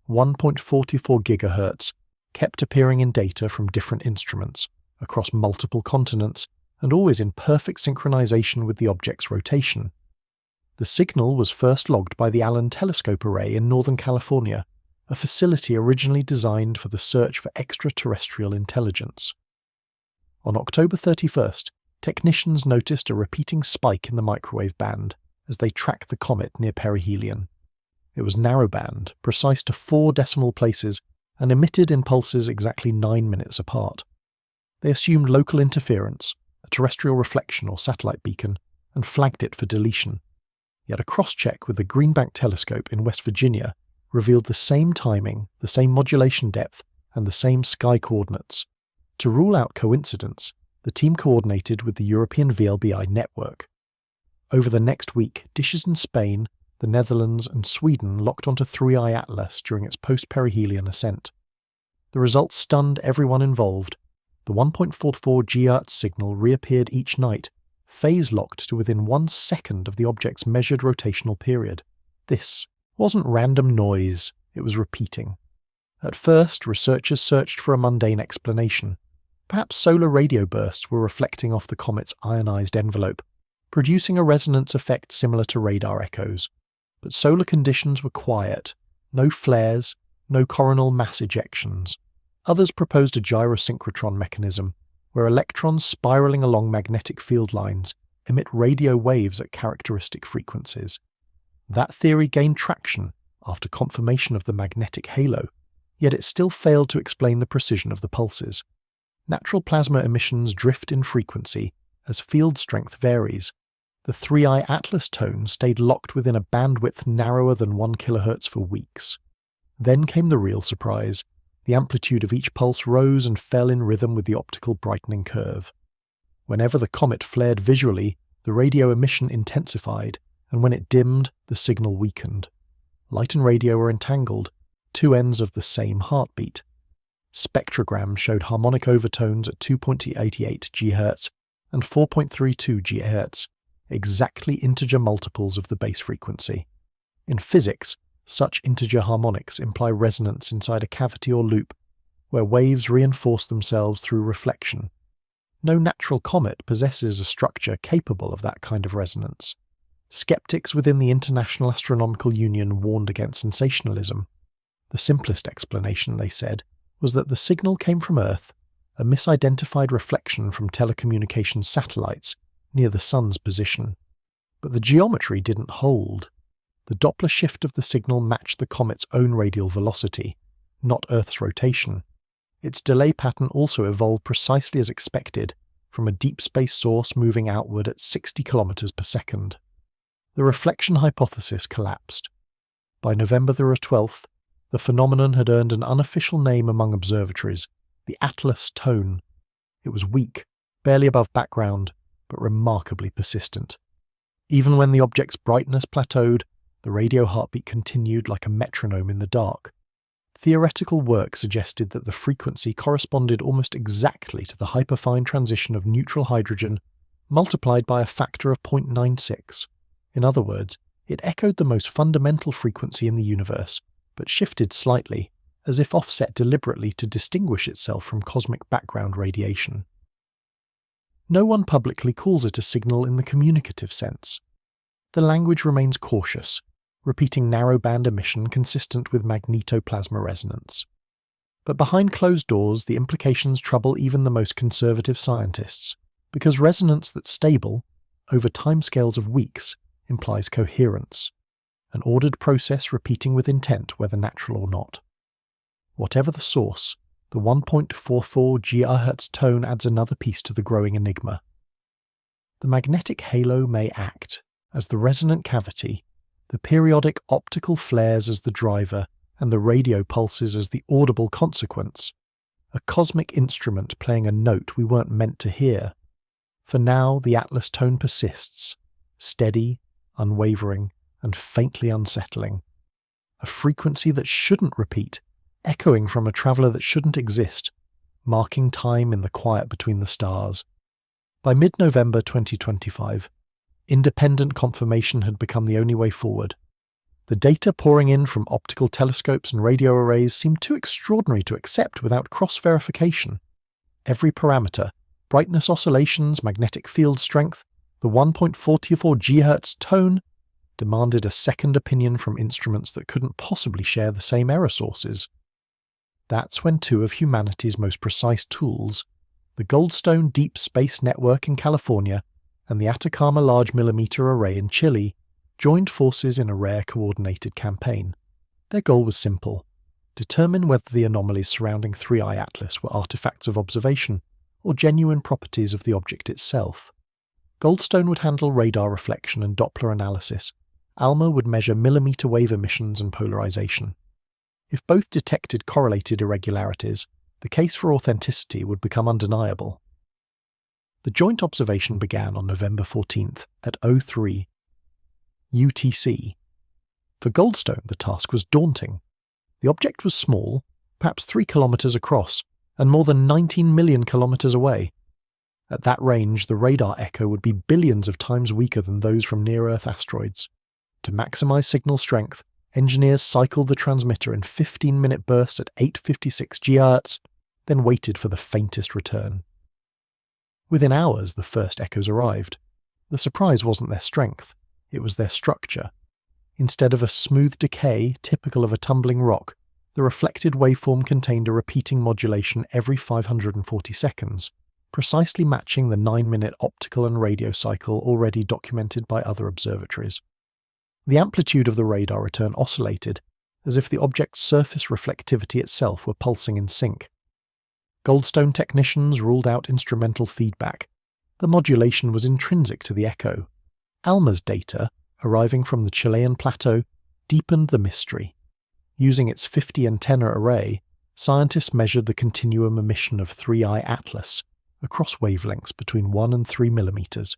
1.44 GHz, kept appearing in data from different instruments, across multiple continents, and always in perfect synchronization with the object's rotation. The signal was first logged by the Allen Telescope Array in Northern California, a facility originally designed for the search for extraterrestrial intelligence. On October 31st, technicians noticed a repeating spike in the microwave band as they tracked the comet near Perihelion. It was narrowband, precise to 4 decimal places, and emitted in pulses exactly 9 minutes apart. They assumed local interference, a terrestrial reflection or satellite beacon, and flagged it for deletion. Yet a cross-check with the Greenbank Telescope in West Virginia revealed the same timing, the same modulation depth, and the same sky coordinates. To rule out coincidence, the team coordinated with the European VLBI network. Over the next week, dishes in Spain, the Netherlands, and Sweden locked onto 3I Atlas during its post-perihelion ascent. The results stunned everyone involved. The 1.44 GHz signal reappeared each night, phase-locked to within 1 second of the object's measured rotational period. This wasn't random noise, it was repeating. At first, researchers searched for a mundane explanation. Perhaps solar radio bursts were reflecting off the comet's ionized envelope, producing a resonance effect similar to radar echoes. But solar conditions were quiet, no flares, no coronal mass ejections. Others proposed a gyrosynchrotron mechanism, where electrons spiraling along magnetic field lines emit radio waves at characteristic frequencies. That theory gained traction after confirmation of the magnetic halo, yet it still failed to explain the precision of the pulses. Natural plasma emissions drift in frequency as field strength varies. The 3I Atlas tone stayed locked within a bandwidth narrower than 1 kHz for weeks. Then came the real surprise. The amplitude of each pulse rose and fell in rhythm with the optical brightening curve. Whenever the comet flared visually, the radio emission intensified, and when it dimmed, the signal weakened. Light and radio were entangled, 2 ends of the same heartbeat. Spectrograms showed harmonic overtones at 2.88 GHz and 4.32 GHz, exactly integer multiples of the base frequency. In physics, such integer harmonics imply resonance inside a cavity or loop, where waves reinforce themselves through reflection. No natural comet possesses a structure capable of that kind of resonance. Skeptics within the International Astronomical Union warned against sensationalism. The simplest explanation, they said, was that the signal came from Earth, a misidentified reflection from telecommunications satellites near the Sun's position. But the geometry didn't hold. The Doppler shift of the signal matched the comet's own radial velocity, not Earth's rotation. Its delay pattern also evolved precisely as expected, from a deep space source moving outward at 60 km per second. The reflection hypothesis collapsed. By November the 12th, the phenomenon had earned an unofficial name among observatories, the Atlas tone. It was weak, barely above background, but remarkably persistent. Even when the object's brightness plateaued, the radio heartbeat continued like a metronome in the dark. Theoretical work suggested that the frequency corresponded almost exactly to the hyperfine transition of neutral hydrogen multiplied by a factor of 0.96. In other words, it echoed the most fundamental frequency in the universe, but shifted slightly, as if offset deliberately to distinguish itself from cosmic background radiation. No one publicly calls it a signal in the communicative sense. The language remains cautious, repeating narrowband emission consistent with magnetoplasma resonance. But behind closed doors, the implications trouble even the most conservative scientists, because resonance that's stable, over timescales of weeks, implies coherence, an ordered process repeating with intent whether natural or not. Whatever the source, the 1.44 GHz tone adds another piece to the growing enigma. The magnetic halo may act as the resonant cavity, the periodic optical flares as the driver, and the radio pulses as the audible consequence, a cosmic instrument playing a note we weren't meant to hear. For now, the Atlas tone persists, steady, unwavering, and faintly unsettling. A frequency that shouldn't repeat, echoing from a traveller that shouldn't exist, marking time in the quiet between the stars. By mid-November 2025, independent confirmation had become the only way forward. The data pouring in from optical telescopes and radio arrays seemed too extraordinary to accept without cross-verification. Every parameter, brightness oscillations, magnetic field strength, the 1.44 GHz tone, demanded a second opinion from instruments that couldn't possibly share the same error sources. That's when two of humanity's most precise tools, the Goldstone Deep Space Network in California and the Atacama Large Millimeter Array in Chile, joined forces in a rare coordinated campaign. Their goal was simple: determine whether the anomalies surrounding 3I Atlas were artifacts of observation or genuine properties of the object itself. Goldstone would handle radar reflection and Doppler analysis. ALMA would measure millimeter wave emissions and polarization. If both detected correlated irregularities, the case for authenticity would become undeniable. The joint observation began on November 14th at 03 UTC. For Goldstone, the task was daunting. The object was small, perhaps 3 kilometers across, and more than 19 million kilometers away. At that range, the radar echo would be billions of times weaker than those from near-Earth asteroids. To maximize signal strength, engineers cycled the transmitter in 15-minute bursts at 856 GHz, then waited for the faintest return. Within hours, the first echoes arrived. The surprise wasn't their strength, it was their structure. Instead of a smooth decay typical of a tumbling rock, the reflected waveform contained a repeating modulation every 540 seconds, precisely matching the 9-minute optical and radio cycle already documented by other observatories. The amplitude of the radar return oscillated, as if the object's surface reflectivity itself were pulsing in sync. Goldstone technicians ruled out instrumental feedback. The modulation was intrinsic to the echo. ALMA's data, arriving from the Chilean plateau, deepened the mystery. Using its 50 antenna array, scientists measured the continuum emission of 3I Atlas across wavelengths between 1 and 3 millimeters.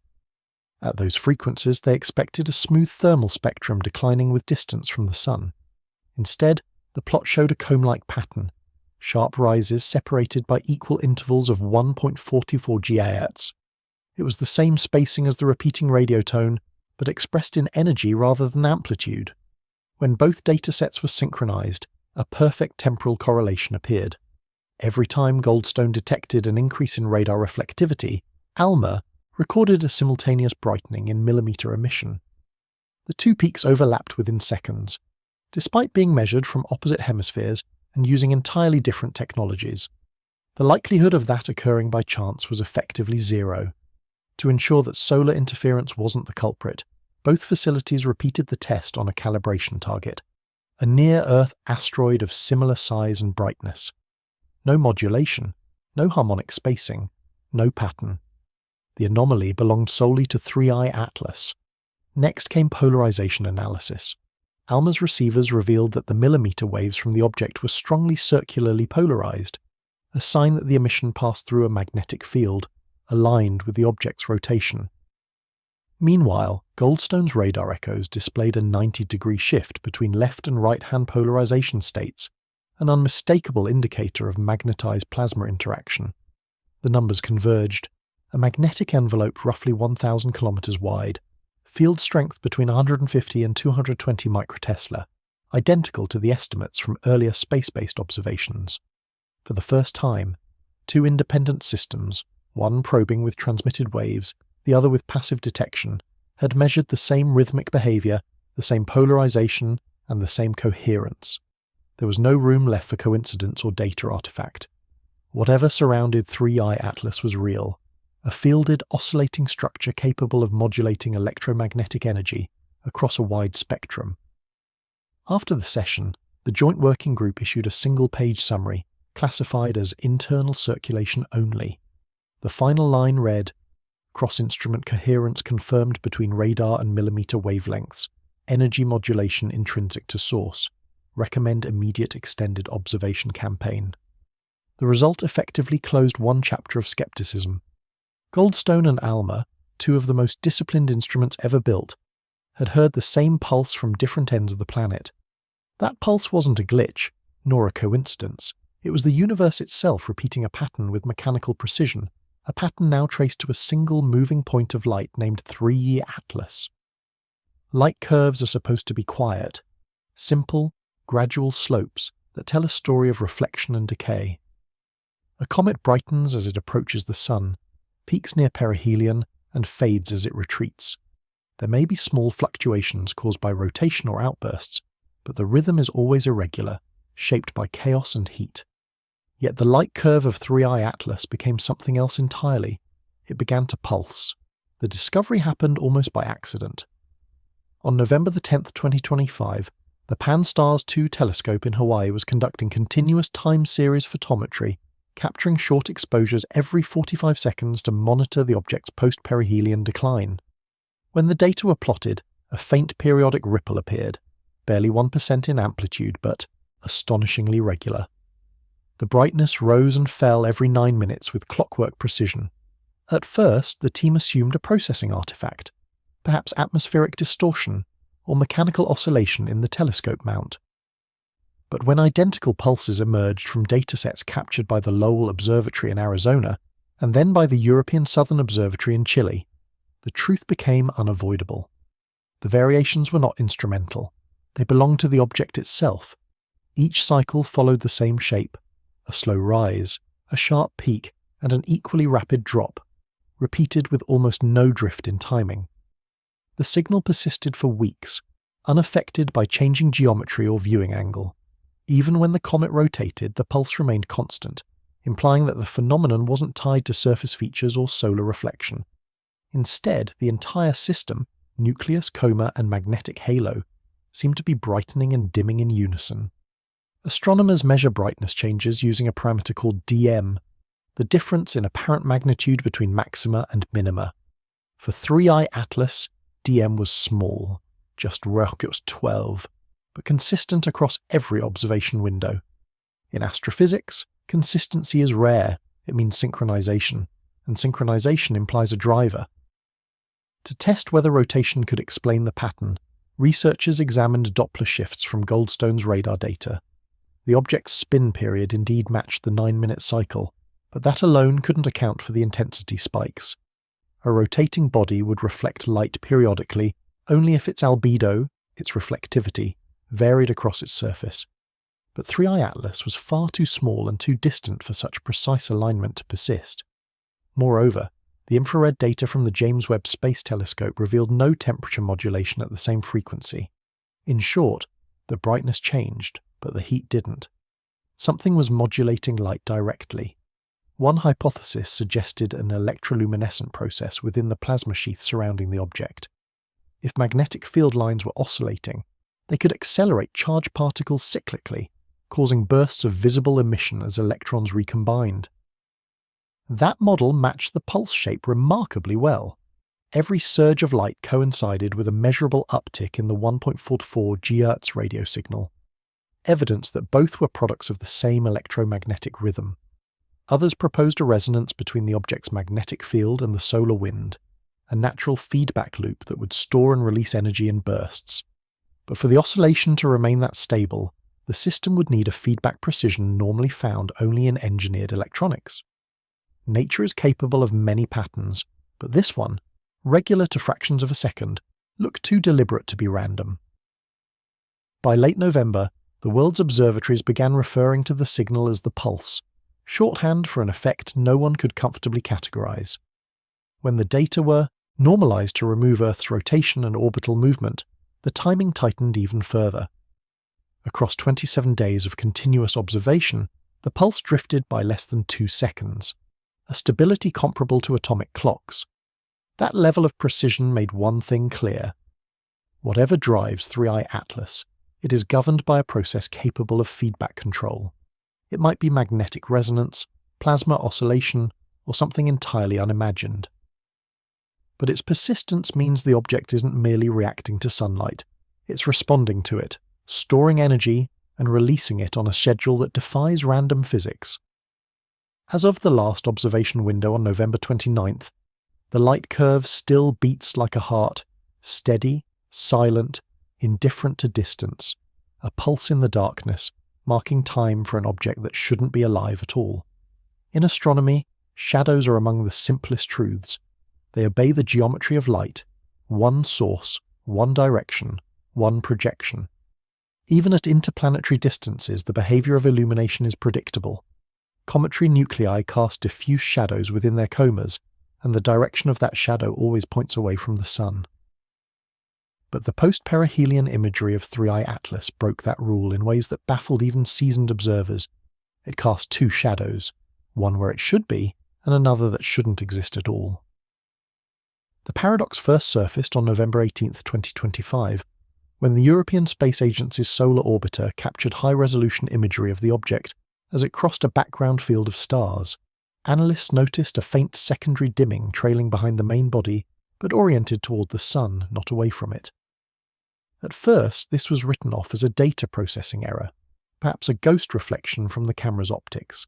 At those frequencies, they expected a smooth thermal spectrum declining with distance from the Sun. Instead, the plot showed a comb-like pattern, sharp rises separated by equal intervals of 1.44 GHz. It was the same spacing as the repeating radio tone, but expressed in energy rather than amplitude. When both datasets were synchronized, a perfect temporal correlation appeared. Every time Goldstone detected an increase in radar reflectivity, ALMA recorded a simultaneous brightening in millimeter emission. The two peaks overlapped within seconds, despite being measured from opposite hemispheres and using entirely different technologies. The likelihood of that occurring by chance was effectively zero. To ensure that solar interference wasn't the culprit, both facilities repeated the test on a calibration target, a near-Earth asteroid of similar size and brightness. No modulation, no harmonic spacing, no pattern. The anomaly belonged solely to 3I Atlas. Next came polarization analysis. ALMA's receivers revealed that the millimeter waves from the object were strongly circularly polarized, a sign that the emission passed through a magnetic field, aligned with the object's rotation. Meanwhile, Goldstone's radar echoes displayed a 90-degree shift between left and right-hand polarization states, an unmistakable indicator of magnetized plasma interaction. The numbers converged. A magnetic envelope roughly 1,000 kilometers wide, field strength between 150 and 220 microtesla, identical to the estimates from earlier space-based observations. For the first time, two independent systems, one probing with transmitted waves, the other with passive detection, had measured the same rhythmic behavior, the same polarization, and the same coherence. There was no room left for coincidence or data artifact. Whatever surrounded 3I Atlas was real, a fielded, oscillating structure capable of modulating electromagnetic energy across a wide spectrum. After the session, the Joint Working Group issued a single-page summary, classified as internal circulation only. The final line read, "Cross-instrument coherence confirmed between radar and millimeter wavelengths. Energy modulation intrinsic to source. Recommend immediate extended observation campaign." The result effectively closed one chapter of skepticism. Goldstone and ALMA, two of the most disciplined instruments ever built, had heard the same pulse from different ends of the planet. That pulse wasn't a glitch, nor a coincidence. It was the universe itself repeating a pattern with mechanical precision, a pattern now traced to a single moving point of light named 3I Atlas. Light curves are supposed to be quiet, simple, gradual slopes that tell a story of reflection and decay. A comet brightens as it approaches the Sun, peaks near Perihelion, and fades as it retreats. There may be small fluctuations caused by rotation or outbursts, but the rhythm is always irregular, shaped by chaos and heat. Yet the light curve of 3I Atlas became something else entirely. It began to pulse. The discovery happened almost by accident. On November 10, 2025, the Pan-STARRS 2 telescope in Hawaii was conducting continuous time series photometry, capturing short exposures every 45 seconds to monitor the object's post-perihelion decline. When the data were plotted, a faint periodic ripple appeared, barely 1% in amplitude, but astonishingly regular. The brightness rose and fell every 9 minutes with clockwork precision. At first, the team assumed a processing artifact, perhaps atmospheric distortion or mechanical oscillation in the telescope mount. But when identical pulses emerged from datasets captured by the Lowell Observatory in Arizona, and then by the European Southern Observatory in Chile, the truth became unavoidable. The variations were not instrumental. They belonged to the object itself. Each cycle followed the same shape: a slow rise, a sharp peak, and an equally rapid drop, repeated with almost no drift in timing. The signal persisted for weeks, unaffected by changing geometry or viewing angle. Even when the comet rotated, the pulse remained constant, implying that the phenomenon wasn't tied to surface features or solar reflection. Instead, the entire system, nucleus, coma, and magnetic halo, seemed to be brightening and dimming in unison. Astronomers measure brightness changes using a parameter called dm, the difference in apparent magnitude between maxima and minima. For 3I Atlas, dm was small, it was 12, but consistent across every observation window. In astrophysics, consistency is rare. It means synchronization, and synchronization implies a driver. To test whether rotation could explain the pattern, researchers examined Doppler shifts from Goldstone's radar data. The object's spin period indeed matched the 9-minute cycle, but that alone couldn't account for the intensity spikes. A rotating body would reflect light periodically only if its albedo, its reflectivity, varied across its surface. But 3I Atlas was far too small and too distant for such precise alignment to persist. Moreover, the infrared data from the James Webb Space Telescope revealed no temperature modulation at the same frequency. In short, the brightness changed, but the heat didn't. Something was modulating light directly. One hypothesis suggested an electroluminescent process within the plasma sheath surrounding the object. If magnetic field lines were oscillating, they could accelerate charged particles cyclically, causing bursts of visible emission as electrons recombined. That model matched the pulse shape remarkably well. Every surge of light coincided with a measurable uptick in the 1.44 GHz radio signal, evidence that both were products of the same electromagnetic rhythm. Others proposed a resonance between the object's magnetic field and the solar wind, a natural feedback loop that would store and release energy in bursts. But for the oscillation to remain that stable, the system would need a feedback precision normally found only in engineered electronics. Nature is capable of many patterns, but this one, regular to fractions of a second, looked too deliberate to be random. By late November, the world's observatories began referring to the signal as the pulse, shorthand for an effect no one could comfortably categorize. When the data were normalized to remove Earth's rotation and orbital movement, the timing tightened even further. Across 27 days of continuous observation, the pulse drifted by less than 2 seconds, a stability comparable to atomic clocks. That level of precision made one thing clear. Whatever drives 3I Atlas, it is governed by a process capable of feedback control. It might be magnetic resonance, plasma oscillation, or something entirely unimagined. But its persistence means the object isn't merely reacting to sunlight. It's responding to it, storing energy, and releasing it on a schedule that defies random physics. As of the last observation window on November 29th, the light curve still beats like a heart, steady, silent, indifferent to distance, a pulse in the darkness, marking time for an object that shouldn't be alive at all. In astronomy, shadows are among the simplest truths. They obey the geometry of light: one source, one direction, one projection. Even at interplanetary distances, the behavior of illumination is predictable. Cometary nuclei cast diffuse shadows within their comas, and the direction of that shadow always points away from the sun. But the post-perihelion imagery of 3i Atlas broke that rule in ways that baffled even seasoned observers. It cast two shadows, one where it should be, and another that shouldn't exist at all. The paradox first surfaced on November 18, 2025, when the European Space Agency's solar orbiter captured high-resolution imagery of the object as it crossed a background field of stars. Analysts noticed a faint secondary dimming trailing behind the main body, but oriented toward the Sun, not away from it. At first, this was written off as a data processing error, perhaps a ghost reflection from the camera's optics.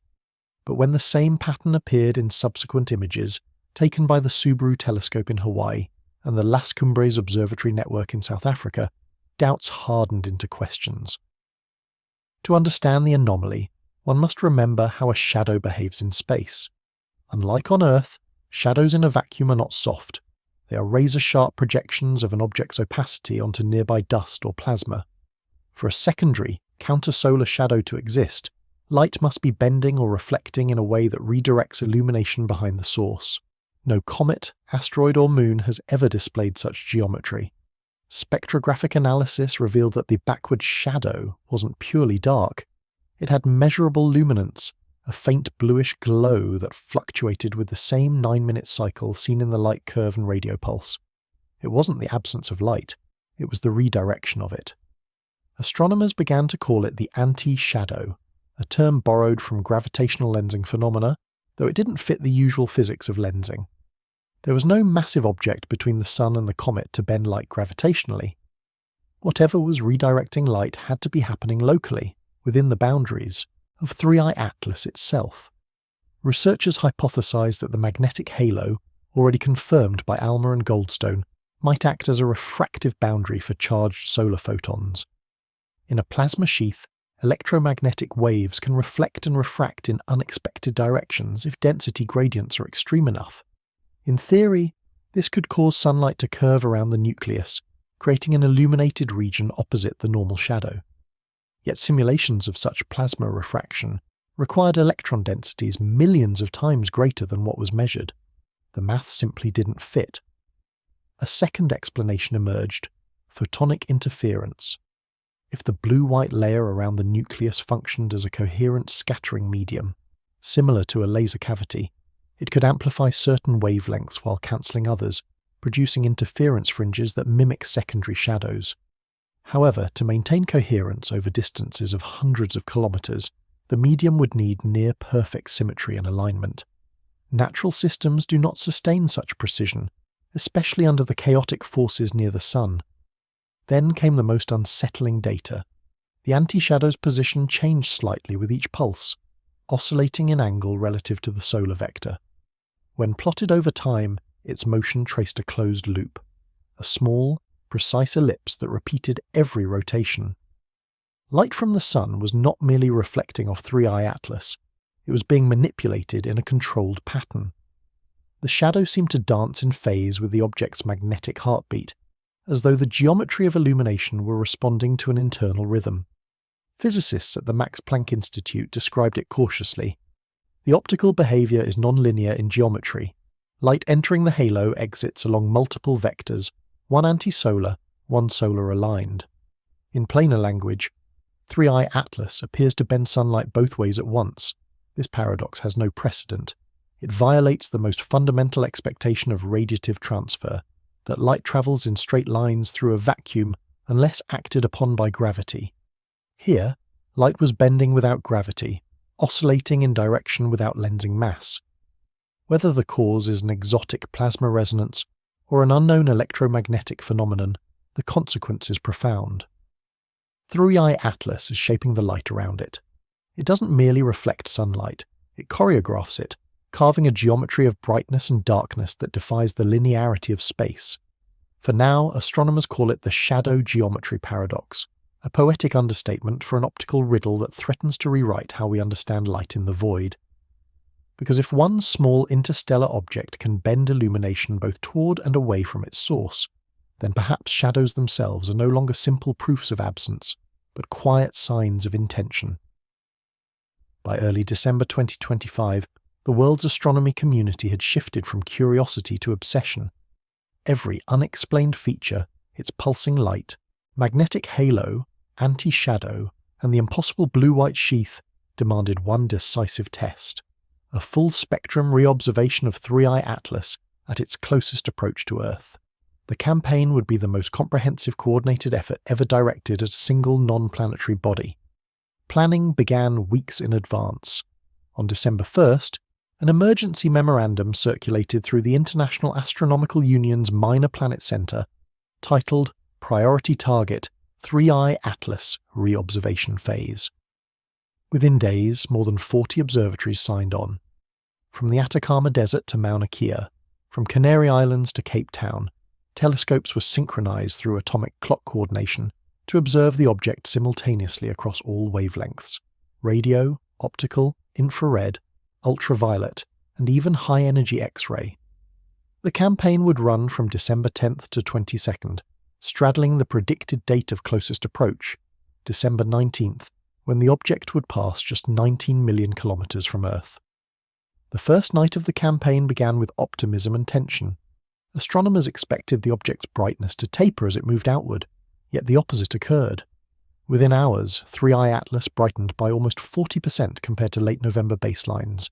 But when the same pattern appeared in subsequent images, taken by the Subaru telescope in Hawaii and the Las Cumbres Observatory Network in South Africa, doubts hardened into questions. To understand the anomaly, one must remember how a shadow behaves in space. Unlike on Earth, shadows in a vacuum are not soft. They are razor-sharp projections of an object's opacity onto nearby dust or plasma. For a secondary, counter-solar shadow to exist, light must be bending or reflecting in a way that redirects illumination behind the source. No comet, asteroid or moon has ever displayed such geometry. Spectrographic analysis revealed that the backward shadow wasn't purely dark. It had measurable luminance, a faint bluish glow that fluctuated with the same 9-minute cycle seen in the light curve and radio pulse. It wasn't the absence of light, it was the redirection of it. Astronomers began to call it the anti-shadow, a term borrowed from gravitational lensing phenomena, though it didn't fit the usual physics of lensing. There was no massive object between the Sun and the comet to bend light gravitationally. Whatever was redirecting light had to be happening locally, within the boundaries of 3i Atlas itself. Researchers hypothesized that the magnetic halo, already confirmed by Alma and Goldstone, might act as a refractive boundary for charged solar photons. In a plasma sheath, electromagnetic waves can reflect and refract in unexpected directions if density gradients are extreme enough. In theory, this could cause sunlight to curve around the nucleus, creating an illuminated region opposite the normal shadow. Yet simulations of such plasma refraction required electron densities millions of times greater than what was measured. The math simply didn't fit. A second explanation emerged: photonic interference. If the blue-white layer around the nucleus functioned as a coherent scattering medium, similar to a laser cavity, it could amplify certain wavelengths while cancelling others, producing interference fringes that mimic secondary shadows. However, to maintain coherence over distances of hundreds of kilometers, the medium would need near-perfect symmetry and alignment. Natural systems do not sustain such precision, especially under the chaotic forces near the Sun. Then came the most unsettling data. The anti-shadow's position changed slightly with each pulse, oscillating in angle relative to the solar vector. When plotted over time, its motion traced a closed loop, a small, precise ellipse that repeated every rotation. Light from the Sun was not merely reflecting off 3i Atlas, it was being manipulated in a controlled pattern. The shadow seemed to dance in phase with the object's magnetic heartbeat, as though the geometry of illumination were responding to an internal rhythm. Physicists at the Max Planck Institute described it cautiously. The optical behavior is nonlinear in geometry. Light entering the halo exits along multiple vectors, one anti-solar, one solar aligned. In plainer language, 3i Atlas appears to bend sunlight both ways at once. This paradox has no precedent. It violates the most fundamental expectation of radiative transfer, that light travels in straight lines through a vacuum unless acted upon by gravity. Here, light was bending without gravity, oscillating in direction without lensing mass. Whether the cause is an exotic plasma resonance or an unknown electromagnetic phenomenon, the consequence is profound. 3i Atlas is shaping the light around it. It doesn't merely reflect sunlight, it choreographs it, carving a geometry of brightness and darkness that defies the linearity of space. For now, astronomers call it the shadow geometry paradox, a poetic understatement for an optical riddle that threatens to rewrite how we understand light in the void. Because if one small interstellar object can bend illumination both toward and away from its source, then perhaps shadows themselves are no longer simple proofs of absence, but quiet signs of intention. By early December 2025, the world's astronomy community had shifted from curiosity to obsession. Every unexplained feature, its pulsing light, magnetic halo, anti-shadow, and the impossible blue-white sheath demanded one decisive test: a full spectrum reobservation of 3I Atlas at its closest approach to Earth. The campaign would be the most comprehensive coordinated effort ever directed at a single non-planetary body. Planning began weeks in advance. On December 1st, an emergency memorandum circulated through the International Astronomical Union's Minor Planet Center, titled Priority Target 3I Atlas Reobservation Phase. Within days, more than 40 observatories signed on. From the Atacama Desert to Mauna Kea, from Canary Islands to Cape Town, telescopes were synchronized through atomic clock coordination to observe the object simultaneously across all wavelengths: radio, optical, infrared, ultraviolet, and even high-energy X-ray. The campaign would run from December 10th to 22nd, straddling the predicted date of closest approach, December 19th, when the object would pass just 19 million kilometers from Earth. The first night of the campaign began with optimism and tension. Astronomers expected the object's brightness to taper as it moved outward, yet the opposite occurred. Within hours, 3I Atlas brightened by almost 40% compared to late November baselines.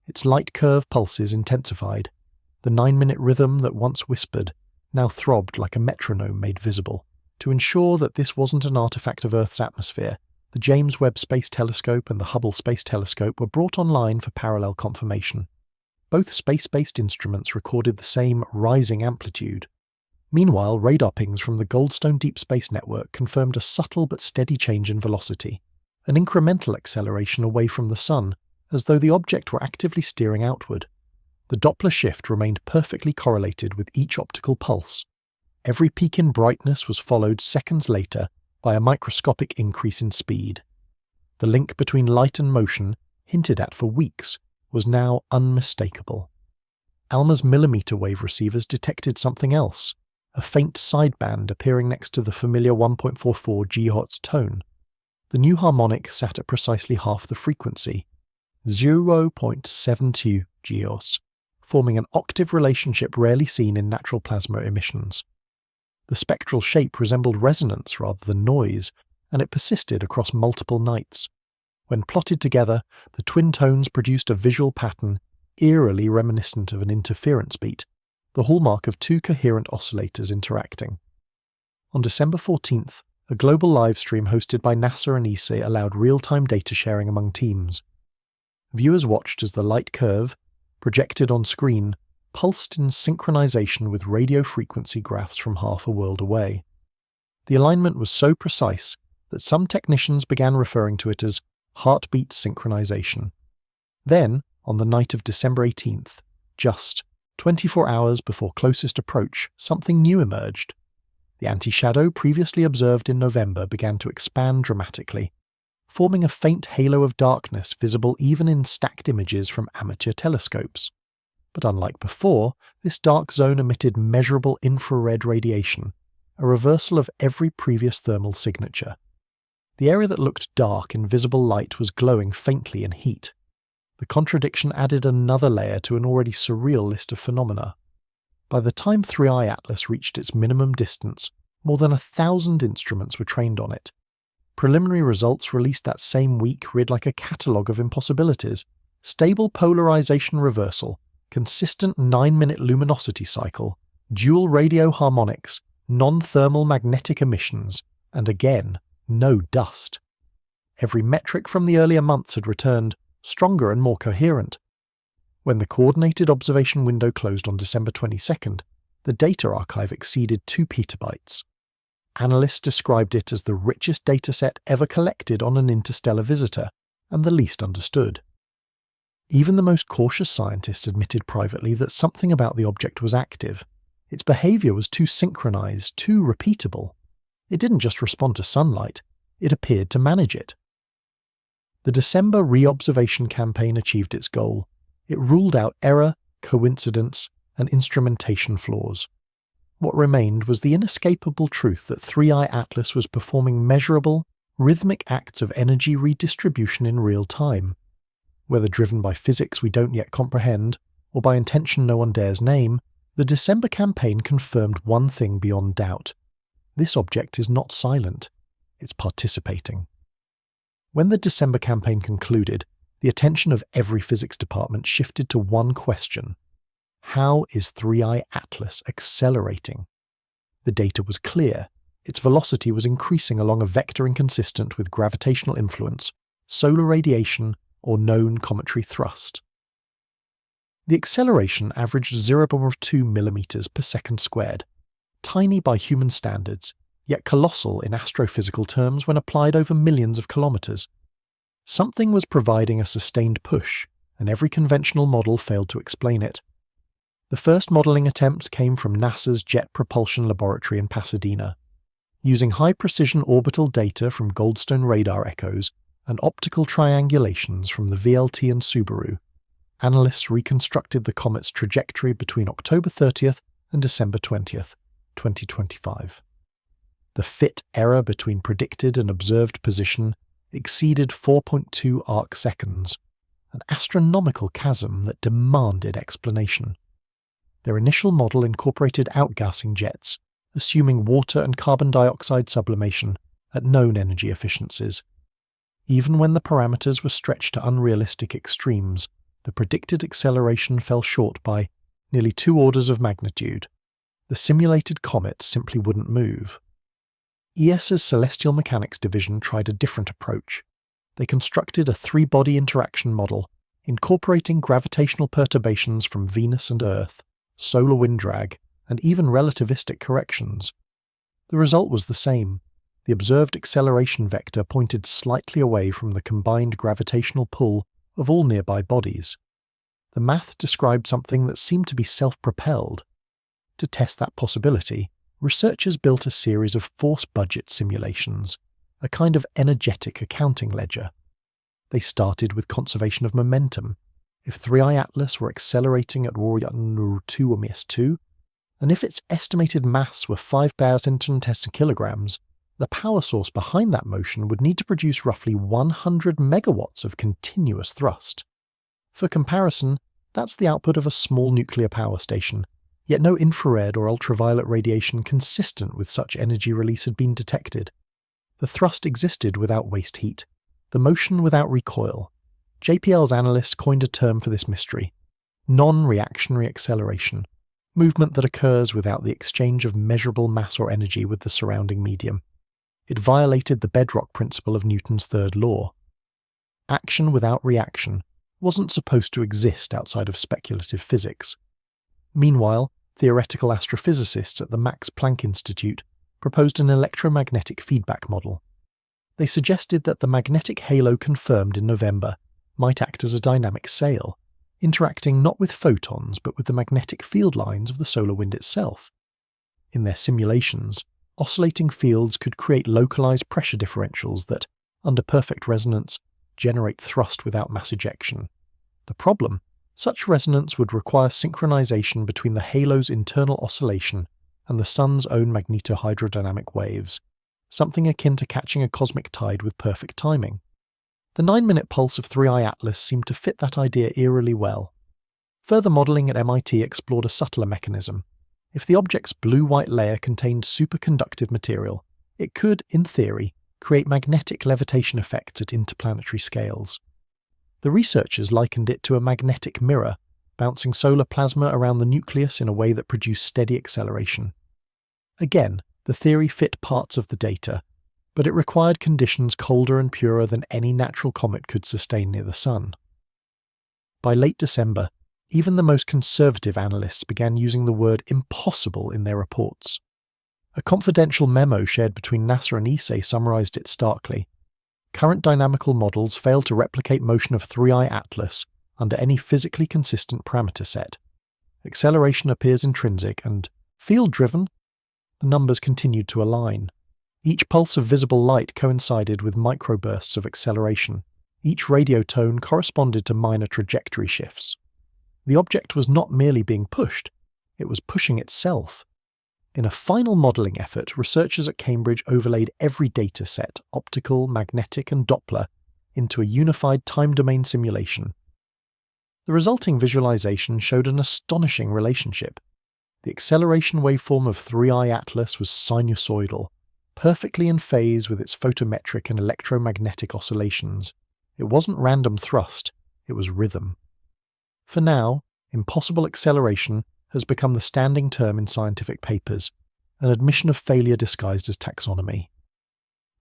Its light curve pulses intensified. The 9-minute rhythm that once whispered now throbbed like a metronome made visible. To ensure that this wasn't an artifact of Earth's atmosphere, the James Webb Space Telescope and the Hubble Space Telescope were brought online for parallel confirmation. Both space-based instruments recorded the same rising amplitude. Meanwhile, radar pings from the Goldstone Deep Space Network confirmed a subtle but steady change in velocity, an incremental acceleration away from the Sun, as though the object were actively steering outward. The Doppler shift remained perfectly correlated with each optical pulse. Every peak in brightness was followed seconds later by a microscopic increase in speed. The link between light and motion, hinted at for weeks, was now unmistakable. ALMA's millimeter wave receivers detected something else, a faint sideband appearing next to the familiar 1.44 GHz tone. The new harmonic sat at precisely half the frequency, 0.72 GHz, forming an octave relationship rarely seen in natural plasma emissions. The spectral shape resembled resonance rather than noise, and it persisted across multiple nights. When plotted together, the twin tones produced a visual pattern eerily reminiscent of an interference beat, the hallmark of two coherent oscillators interacting. On December 14th, a global livestream hosted by NASA and ESA allowed real-time data sharing among teams. Viewers watched as the light curve, projected on screen, pulsed in synchronization with radio frequency graphs from half a world away. The alignment was so precise that some technicians began referring to it as heartbeat synchronization. Then, on the night of December 18th, just 24 hours before closest approach, something new emerged. The anti-shadow previously observed in November began to expand dramatically, forming a faint halo of darkness visible even in stacked images from amateur telescopes. But unlike before, this dark zone emitted measurable infrared radiation, a reversal of every previous thermal signature. The area that looked dark in visible light was glowing faintly in heat. The contradiction added another layer to an already surreal list of phenomena. By the time 3I Atlas reached its minimum distance, more than 1,000 instruments were trained on it. Preliminary results released that same week read like a catalogue of impossibilities: stable polarization reversal, consistent 9-minute luminosity cycle, dual radio harmonics, non-thermal magnetic emissions, and again, no dust. Every metric from the earlier months had returned, stronger and more coherent. When the coordinated observation window closed on December 22nd, the data archive exceeded 2 petabytes. Analysts described it as the richest dataset ever collected on an interstellar visitor, and the least understood. Even the most cautious scientists admitted privately that something about the object was active. Its behavior was too synchronized, too repeatable. It didn't just respond to sunlight, it appeared to manage it. The December reobservation campaign achieved its goal. It ruled out error, coincidence, and instrumentation flaws. What remained was the inescapable truth that 3I Atlas was performing measurable, rhythmic acts of energy redistribution in real time. Whether driven by physics we don't yet comprehend, or by intention no one dares name, the December campaign confirmed one thing beyond doubt. This object is not silent, it's participating. When the December campaign concluded, the attention of every physics department shifted to one question. How is 3I Atlas accelerating? The data was clear. Its velocity was increasing along a vector inconsistent with gravitational influence, solar radiation, or known cometary thrust. The acceleration averaged 0.2 millimeters per second squared, tiny by human standards, yet colossal in astrophysical terms when applied over millions of kilometers. Something was providing a sustained push, and every conventional model failed to explain it. The first modelling attempts came from NASA's Jet Propulsion Laboratory in Pasadena. Using high-precision orbital data from Goldstone radar echoes and optical triangulations from the VLT and Subaru, analysts reconstructed the comet's trajectory between October 30th and December 20th, 2025. The fit error between predicted and observed position exceeded 4.2 arc-seconds, an astronomical chasm that demanded explanation. Their initial model incorporated outgassing jets, assuming water and carbon dioxide sublimation at known energy efficiencies. Even when the parameters were stretched to unrealistic extremes, the predicted acceleration fell short by nearly 2 orders of magnitude. The simulated comet simply wouldn't move. ESA's Celestial Mechanics division tried a different approach. They constructed a 3-body interaction model, incorporating gravitational perturbations from Venus and Earth, solar wind drag, and even relativistic corrections. The result was the same. The observed acceleration vector pointed slightly away from the combined gravitational pull of all nearby bodies. The math described something that seemed to be self-propelled. To test that possibility, researchers built a series of force budget simulations, a kind of energetic accounting ledger. They started with conservation of momentum. If 3I Atlas were accelerating at 2 and if its estimated mass were 5,010 kilograms, the power source behind that motion would need to produce roughly 100 megawatts of continuous thrust. For comparison, that's the output of a small nuclear power station, yet no infrared or ultraviolet radiation consistent with such energy release had been detected. The thrust existed without waste heat, the motion without recoil. JPL's analysts coined a term for this mystery: non-reactionary acceleration, movement that occurs without the exchange of measurable mass or energy with the surrounding medium. It violated the bedrock principle of Newton's third law. Action without reaction wasn't supposed to exist outside of speculative physics. Meanwhile, theoretical astrophysicists at the Max Planck Institute proposed an electromagnetic feedback model. They suggested that the magnetic halo confirmed in November might act as a dynamic sail, interacting not with photons but with the magnetic field lines of the solar wind itself. In their simulations, oscillating fields could create localized pressure differentials that, under perfect resonance, generate thrust without mass ejection. The problem: such resonance would require synchronization between the halo's internal oscillation and the sun's own magnetohydrodynamic waves, something akin to catching a cosmic tide with perfect timing. The 9-minute pulse of 3I Atlas seemed to fit that idea eerily well. Further modelling at MIT explored a subtler mechanism. If the object's blue-white layer contained superconductive material, it could, in theory, create magnetic levitation effects at interplanetary scales. The researchers likened it to a magnetic mirror, bouncing solar plasma around the nucleus in a way that produced steady acceleration. Again, the theory fit parts of the data, but it required conditions colder and purer than any natural comet could sustain near the Sun. By late December, even the most conservative analysts began using the word impossible in their reports. A confidential memo shared between NASA and ESA summarized it starkly. Current dynamical models fail to replicate motion of 3I Atlas under any physically consistent parameter set. Acceleration appears intrinsic and field-driven. The numbers continued to align. Each pulse of visible light coincided with microbursts of acceleration. Each radio tone corresponded to minor trajectory shifts. The object was not merely being pushed, it was pushing itself. In a final modelling effort, researchers at Cambridge overlaid every data set, optical, magnetic and Doppler, into a unified time-domain simulation. The resulting visualization showed an astonishing relationship. The acceleration waveform of 3I Atlas was sinusoidal, perfectly in phase with its photometric and electromagnetic oscillations. It wasn't random thrust, it was rhythm. For now, impossible acceleration has become the standing term in scientific papers, an admission of failure disguised as taxonomy.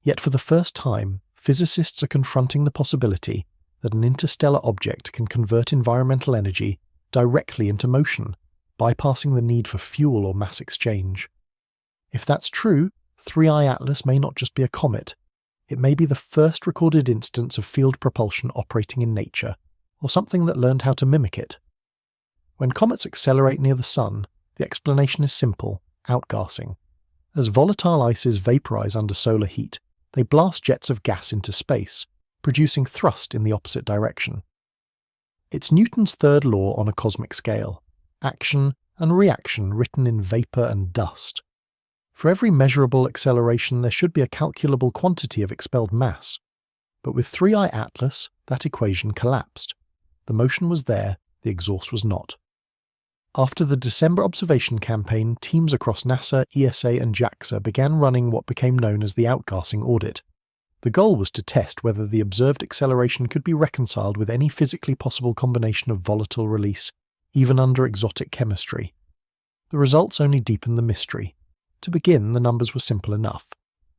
Yet for the first time, physicists are confronting the possibility that an interstellar object can convert environmental energy directly into motion, bypassing the need for fuel or mass exchange. If that's true, 3I Atlas may not just be a comet. It may be the first recorded instance of field propulsion operating in nature, or something that learned how to mimic it. When comets accelerate near the Sun, the explanation is simple: outgassing. As volatile ices vaporize under solar heat, they blast jets of gas into space, producing thrust in the opposite direction. It's Newton's third law on a cosmic scale: action and reaction written in vapor and dust. For every measurable acceleration, there should be a calculable quantity of expelled mass. But with 3I Atlas, that equation collapsed. The motion was there, the exhaust was not. After the December observation campaign, teams across NASA, ESA and JAXA began running what became known as the outgassing audit. The goal was to test whether the observed acceleration could be reconciled with any physically possible combination of volatile release, even under exotic chemistry. The results only deepened the mystery. To begin, the numbers were simple enough.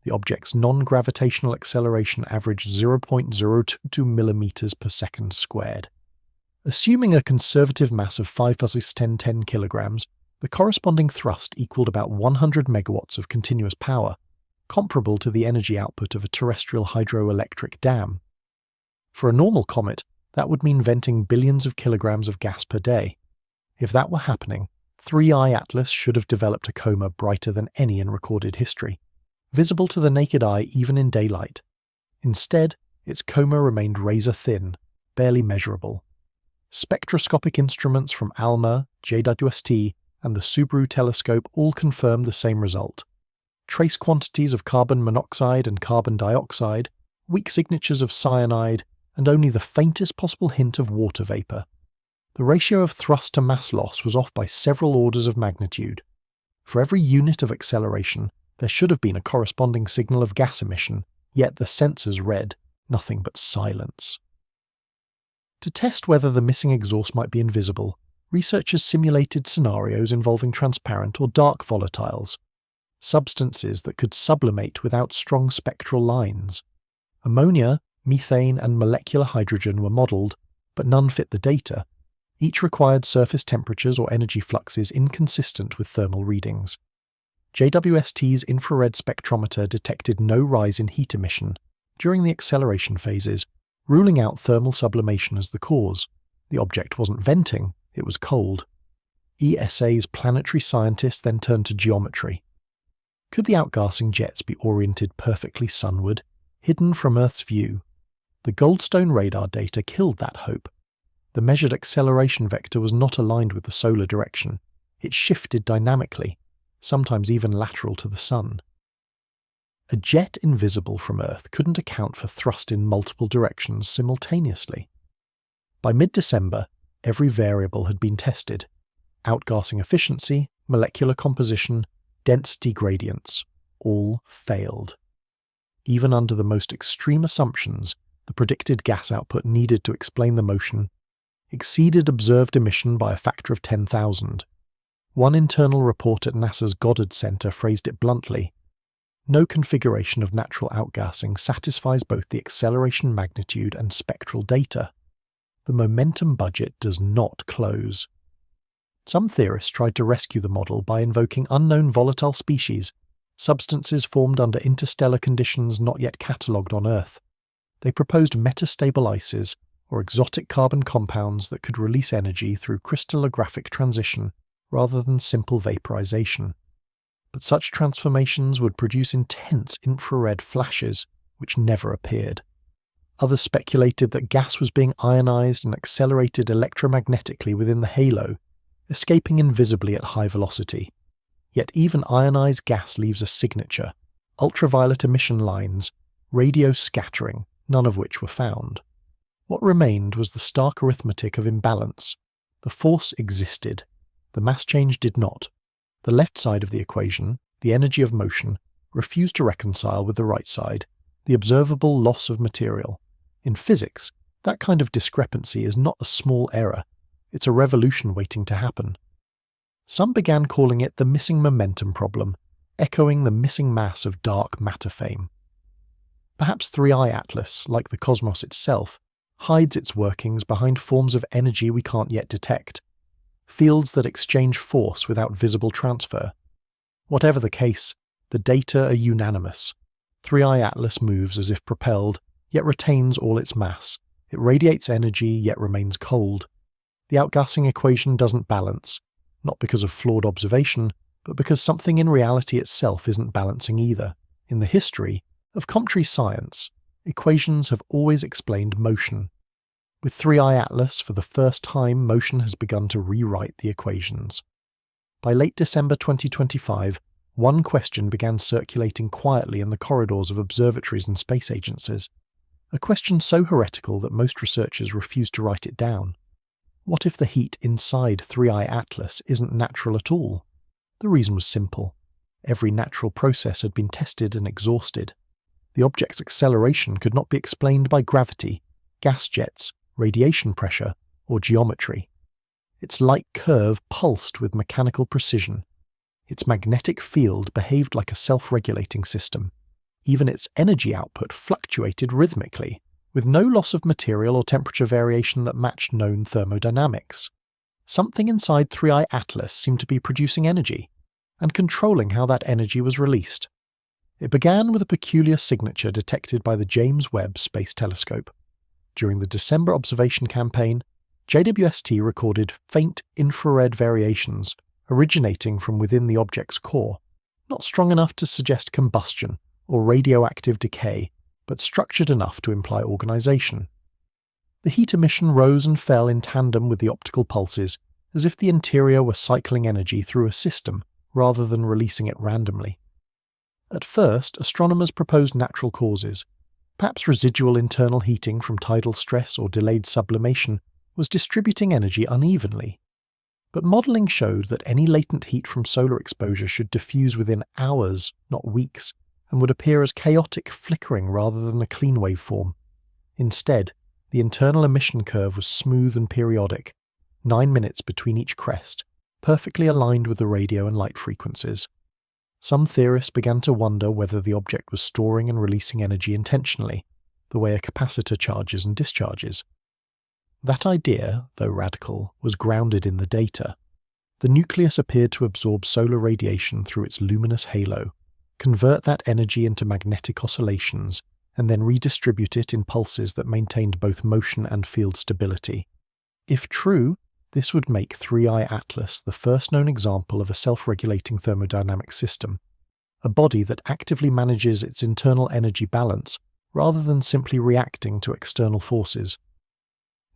The object's non-gravitational acceleration averaged 0.022 millimeters per second squared. Assuming a conservative mass of 5·1010 kilograms, the corresponding thrust equaled about 100 megawatts of continuous power, comparable to the energy output of a terrestrial hydroelectric dam. For a normal comet, that would mean venting billions of kilograms of gas per day. If that were happening, 3I Atlas should have developed a coma brighter than any in recorded history, visible to the naked eye even in daylight. Instead, its coma remained razor-thin, barely measurable. Spectroscopic instruments from ALMA, JWST, and the Subaru telescope all confirmed the same result. Trace quantities of carbon monoxide and carbon dioxide, weak signatures of cyanide, and only the faintest possible hint of water vapor. The ratio of thrust to mass loss was off by several orders of magnitude. For every unit of acceleration, there should have been a corresponding signal of gas emission, yet the sensors read nothing but silence. To test whether the missing exhaust might be invisible, researchers simulated scenarios involving transparent or dark volatiles, substances that could sublimate without strong spectral lines. Ammonia, methane, and molecular hydrogen were modelled, but none fit the data. Each required surface temperatures or energy fluxes inconsistent with thermal readings. JWST's infrared spectrometer detected no rise in heat emission during the acceleration phases, ruling out thermal sublimation as the cause. The object wasn't venting, it was cold. ESA's planetary scientists then turned to geometry. Could the outgassing jets be oriented perfectly sunward, hidden from Earth's view? The Goldstone radar data killed that hope. The measured acceleration vector was not aligned with the solar direction. It shifted dynamically, sometimes even lateral to the Sun. A jet invisible from Earth couldn't account for thrust in multiple directions simultaneously. By mid-December, every variable had been tested: outgassing efficiency, molecular composition, density gradients. All failed. Even under the most extreme assumptions, the predicted gas output needed to explain the motion exceeded observed emission by a factor of 10,000. One internal report at NASA's Goddard Center phrased it bluntly: no configuration of natural outgassing satisfies both the acceleration magnitude and spectral data. The momentum budget does not close. Some theorists tried to rescue the model by invoking unknown volatile species, substances formed under interstellar conditions not yet catalogued on Earth. They proposed metastable ices, or exotic carbon compounds that could release energy through crystallographic transition rather than simple vaporization. But such transformations would produce intense infrared flashes, which never appeared. Others speculated that gas was being ionized and accelerated electromagnetically within the halo, escaping invisibly at high velocity. Yet even ionized gas leaves a signature: ultraviolet emission lines, radio scattering, none of which were found. What remained was the stark arithmetic of imbalance. The force existed. The mass change did not. The left side of the equation, the energy of motion, refused to reconcile with the right side, the observable loss of material. In physics, that kind of discrepancy is not a small error, it's a revolution waiting to happen. Some began calling it the missing momentum problem, echoing the missing mass of dark matter fame. Perhaps 3I Atlas, like the cosmos itself, hides its workings behind forms of energy we can't yet detect, fields that exchange force without visible transfer. Whatever the case, the data are unanimous. 3I Atlas moves as if propelled, yet retains all its mass. It radiates energy, yet remains cold. The outgassing equation doesn't balance, not because of flawed observation, but because something in reality itself isn't balancing either. In the history of cometary science, equations have always explained motion. With 3I Atlas, for the first time, motion has begun to rewrite the equations. By late December 2025, one question began circulating quietly in the corridors of observatories and space agencies, a question so heretical that most researchers refused to write it down. What if the heat inside 3I Atlas isn't natural at all? The reason was simple. Every natural process had been tested and exhausted. The object's acceleration could not be explained by gravity, gas jets, radiation pressure, or geometry. Its light curve pulsed with mechanical precision. Its magnetic field behaved like a self-regulating system. Even its energy output fluctuated rhythmically, with no loss of material or temperature variation that matched known thermodynamics. Something inside 3I Atlas seemed to be producing energy, and controlling how that energy was released. It began with a peculiar signature detected by the James Webb Space Telescope. During the December observation campaign, JWST recorded faint infrared variations originating from within the object's core, not strong enough to suggest combustion or radioactive decay, but structured enough to imply organization. The heat emission rose and fell in tandem with the optical pulses, as if the interior were cycling energy through a system rather than releasing it randomly. At first, astronomers proposed natural causes. Perhaps residual internal heating from tidal stress or delayed sublimation was distributing energy unevenly. But modelling showed that any latent heat from solar exposure should diffuse within hours, not weeks, and would appear as chaotic flickering rather than a clean waveform. Instead, the internal emission curve was smooth and periodic, 9 minutes between each crest, perfectly aligned with the radio and light frequencies. Some theorists began to wonder whether the object was storing and releasing energy intentionally, the way a capacitor charges and discharges. That idea, though radical, was grounded in the data. The nucleus appeared to absorb solar radiation through its luminous halo, convert that energy into magnetic oscillations, and then redistribute it in pulses that maintained both motion and field stability. If true, this would make 3I Atlas the first known example of a self-regulating thermodynamic system, a body that actively manages its internal energy balance rather than simply reacting to external forces.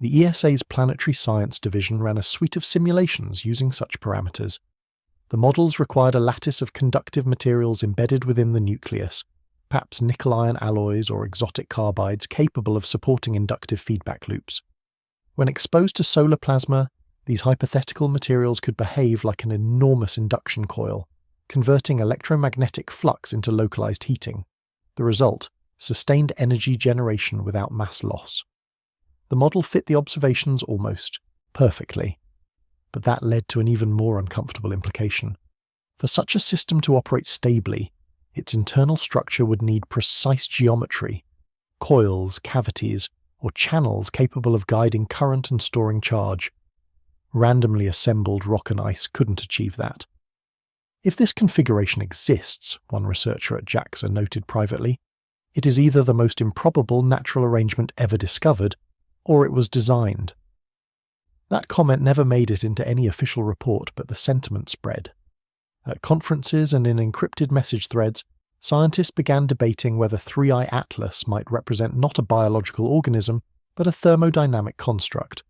The ESA's Planetary Science Division ran a suite of simulations using such parameters. The models required a lattice of conductive materials embedded within the nucleus, perhaps nickel-iron alloys or exotic carbides capable of supporting inductive feedback loops. When exposed to solar plasma, these hypothetical materials could behave like an enormous induction coil, converting electromagnetic flux into localized heating. The result: sustained energy generation without mass loss. The model fit the observations almost perfectly. But that led to an even more uncomfortable implication. For such a system to operate stably, its internal structure would need precise geometry, coils, cavities, or channels capable of guiding current and storing charge. Randomly assembled rock and ice couldn't achieve that. If this configuration exists, one researcher at JAXA noted privately, it is either the most improbable natural arrangement ever discovered, or it was designed. That comment never made it into any official report, but the sentiment spread. At conferences and in encrypted message threads, scientists began debating whether 3I Atlas might represent not a biological organism, but a thermodynamic construct,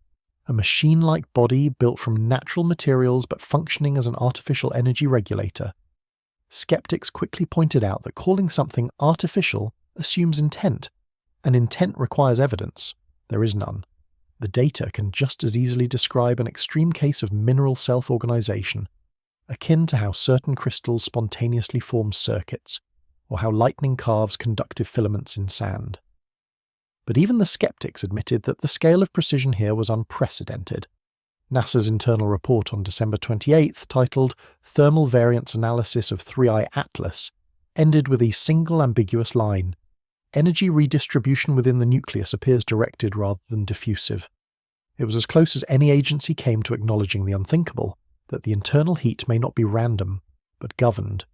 a machine-like body built from natural materials but functioning as an artificial energy regulator. Skeptics quickly pointed out that calling something artificial assumes intent, and intent requires evidence. There is none. The data can just as easily describe an extreme case of mineral self-organization, akin to how certain crystals spontaneously form circuits, or how lightning carves conductive filaments in sand. But even the skeptics admitted that the scale of precision here was unprecedented. NASA's internal report on December 28th, titled Thermal Variance Analysis of 3I Atlas, ended with a single ambiguous line: energy redistribution within the nucleus appears directed rather than diffusive. It was as close as any agency came to acknowledging the unthinkable, that the internal heat may not be random, but governed.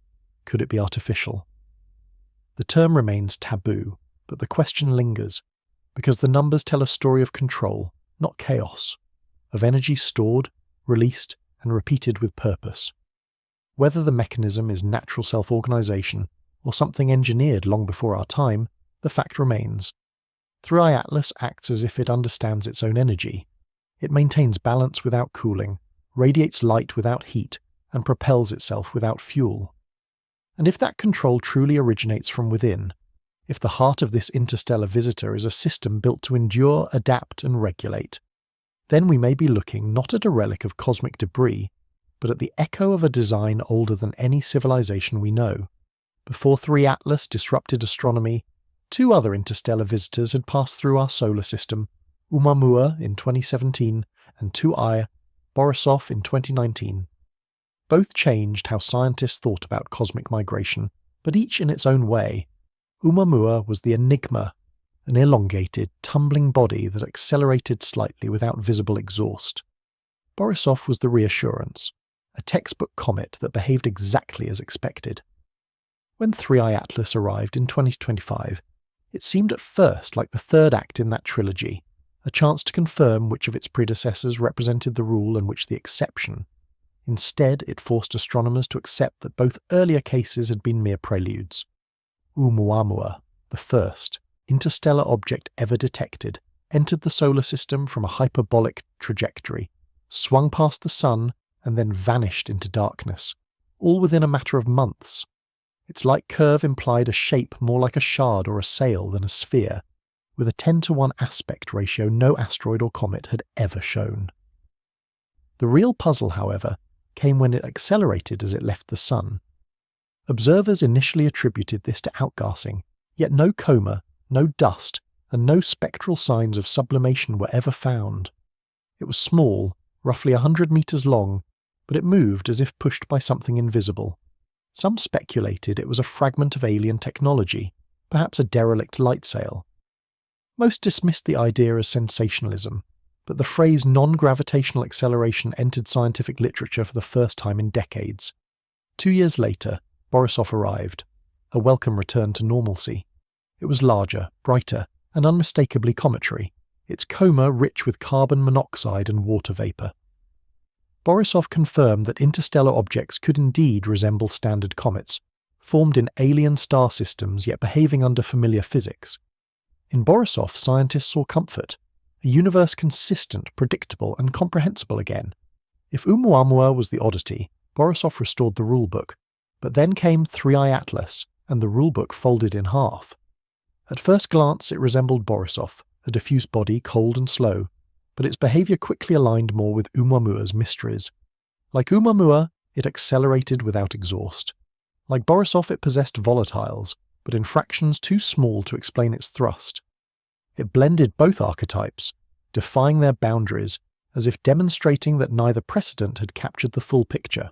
Could it be artificial? The term remains taboo, but the question lingers, because the numbers tell a story of control, not chaos, of energy stored, released, and repeated with purpose. Whether the mechanism is natural self-organization or something engineered long before our time, the fact remains. 3I Atlas acts as if it understands its own energy. It maintains balance without cooling, radiates light without heat, and propels itself without fuel. And if that control truly originates from within, if the heart of this interstellar visitor is a system built to endure, adapt, and regulate, then we may be looking not at a relic of cosmic debris, but at the echo of a design older than any civilization we know. Before 3 Atlas disrupted astronomy, 2 other interstellar visitors had passed through our solar system, Oumuamua in 2017 and 2I, Borisov in 2019. Both changed how scientists thought about cosmic migration, but each in its own way. Oumuamua was the enigma, an elongated, tumbling body that accelerated slightly without visible exhaust. Borisov was the reassurance, a textbook comet that behaved exactly as expected. When 3I Atlas arrived in 2025, it seemed at first like the third act in that trilogy, a chance to confirm which of its predecessors represented the rule and which the exception. Instead, it forced astronomers to accept that both earlier cases had been mere preludes. Oumuamua, the first interstellar object ever detected, entered the solar system from a hyperbolic trajectory, swung past the Sun, and then vanished into darkness, all within a matter of months. Its light curve implied a shape more like a shard or a sail than a sphere, with a 10-to-1 aspect ratio no asteroid or comet had ever shown. The real puzzle, however, came when it accelerated as it left the Sun. Observers initially attributed this to outgassing, yet no coma, no dust, and no spectral signs of sublimation were ever found. It was small, roughly 100 meters long, but it moved as if pushed by something invisible. Some speculated it was a fragment of alien technology, perhaps a derelict light sail. Most dismissed the idea as sensationalism, but the phrase non-gravitational acceleration entered scientific literature for the first time in decades. 2 years later, Borisov arrived, a welcome return to normalcy. It was larger, brighter, and unmistakably cometary, its coma rich with carbon monoxide and water vapour. Borisov confirmed that interstellar objects could indeed resemble standard comets, formed in alien star systems yet behaving under familiar physics. In Borisov, scientists saw comfort, a universe consistent, predictable, and comprehensible again. If Oumuamua was the oddity, Borisov restored the rulebook, but then came 3I Atlas, and the rulebook folded in half. At first glance it resembled Borisov, a diffuse body cold and slow, but its behaviour quickly aligned more with Oumuamua's mysteries. Like Oumuamua, it accelerated without exhaust. Like Borisov, it possessed volatiles, but in fractions too small to explain its thrust. It blended both archetypes, defying their boundaries, as if demonstrating that neither precedent had captured the full picture.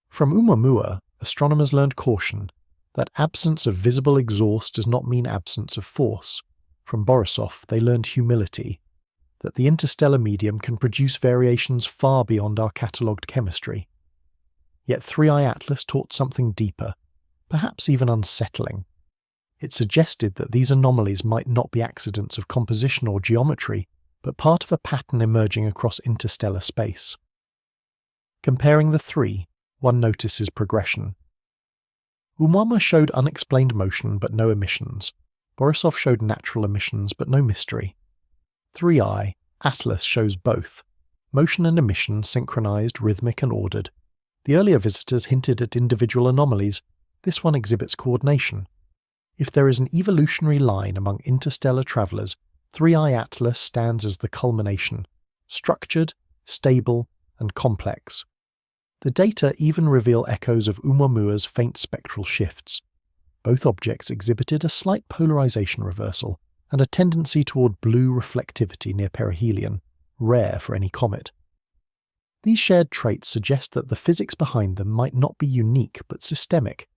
From Oumuamua, astronomers learned caution, that absence of visible exhaust does not mean absence of force. From Borisov, they learned humility, that the interstellar medium can produce variations far beyond our catalogued chemistry. Yet 3I Atlas taught something deeper, perhaps even unsettling. It suggested that these anomalies might not be accidents of composition or geometry, but part of a pattern emerging across interstellar space. Comparing the three, one notices progression. Oumuamua showed unexplained motion but no emissions. Borisov showed natural emissions but no mystery. 3I, Atlas shows both. Motion and emission synchronized, rhythmic and ordered. The earlier visitors hinted at individual anomalies. This one exhibits coordination. If there is an evolutionary line among interstellar travelers, 3I Atlas stands as the culmination, structured, stable, and complex. The data even reveal echoes of Oumuamua's faint spectral shifts. Both objects exhibited a slight polarization reversal and a tendency toward blue reflectivity near Perihelion, rare for any comet. These shared traits suggest that the physics behind them might not be unique but systemic,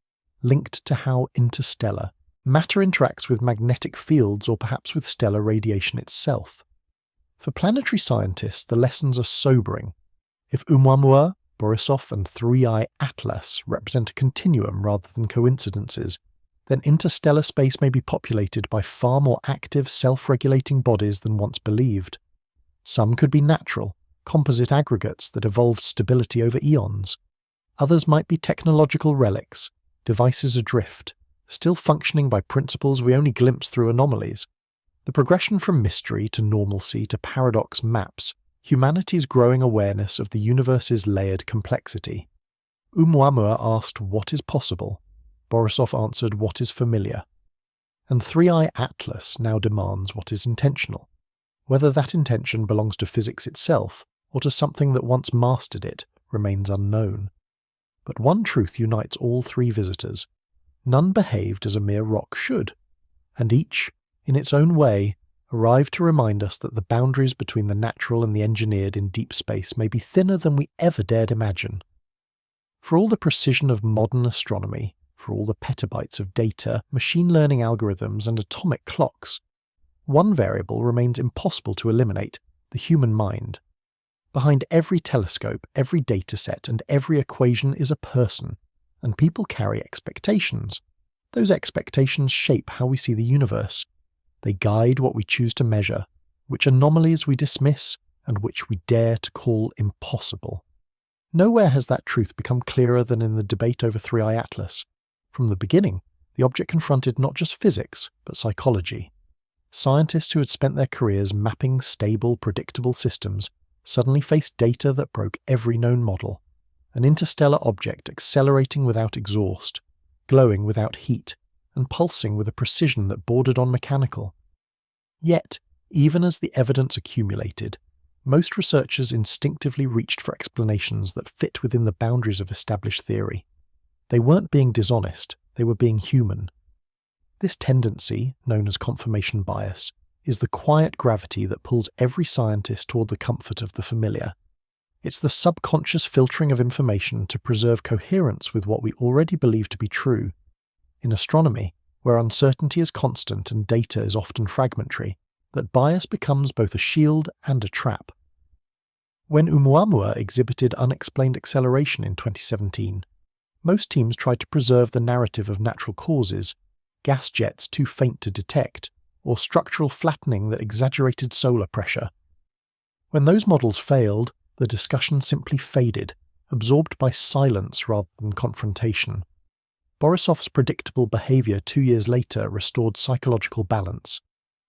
linked to how interstellar matter interacts with magnetic fields or perhaps with stellar radiation itself. For planetary scientists, the lessons are sobering. If Oumuamua, Borisov, and 3I Atlas represent a continuum rather than coincidences, then interstellar space may be populated by far more active, self-regulating bodies than once believed. Some could be natural, composite aggregates that evolved stability over eons. Others might be technological relics, devices adrift, still functioning by principles we only glimpse through anomalies. The progression from mystery to normalcy to paradox maps humanity's growing awareness of the universe's layered complexity. Oumuamua asked what is possible. Borisov answered what is familiar. And 3I Atlas now demands what is intentional. Whether that intention belongs to physics itself or to something that once mastered it remains unknown. But one truth unites all three visitors. None behaved as a mere rock should, and each, in its own way, arrived to remind us that the boundaries between the natural and the engineered in deep space may be thinner than we ever dared imagine. For all the precision of modern astronomy, for all the petabytes of data, machine learning algorithms, and atomic clocks, one variable remains impossible to eliminate: the human mind. Behind every telescope, every dataset, and every equation is a person, and people carry expectations. Those expectations shape how we see the universe. They guide what we choose to measure, which anomalies we dismiss, and which we dare to call impossible. Nowhere has that truth become clearer than in the debate over 3I Atlas. From the beginning, the object confronted not just physics, but psychology. Scientists who had spent their careers mapping stable, predictable systems suddenly faced data that broke every known model. An interstellar object accelerating without exhaust, glowing without heat, and pulsing with a precision that bordered on mechanical. Yet, even as the evidence accumulated, most researchers instinctively reached for explanations that fit within the boundaries of established theory. They weren't being dishonest, they were being human. This tendency, known as confirmation bias, is the quiet gravity that pulls every scientist toward the comfort of the familiar. It's the subconscious filtering of information to preserve coherence with what we already believe to be true. In astronomy, where uncertainty is constant and data is often fragmentary, that bias becomes both a shield and a trap. When Oumuamua exhibited unexplained acceleration in 2017, most teams tried to preserve the narrative of natural causes, gas jets too faint to detect, or structural flattening that exaggerated solar pressure. When those models failed, the discussion simply faded, absorbed by silence rather than confrontation. Borisov's predictable behavior 2 years later restored psychological balance.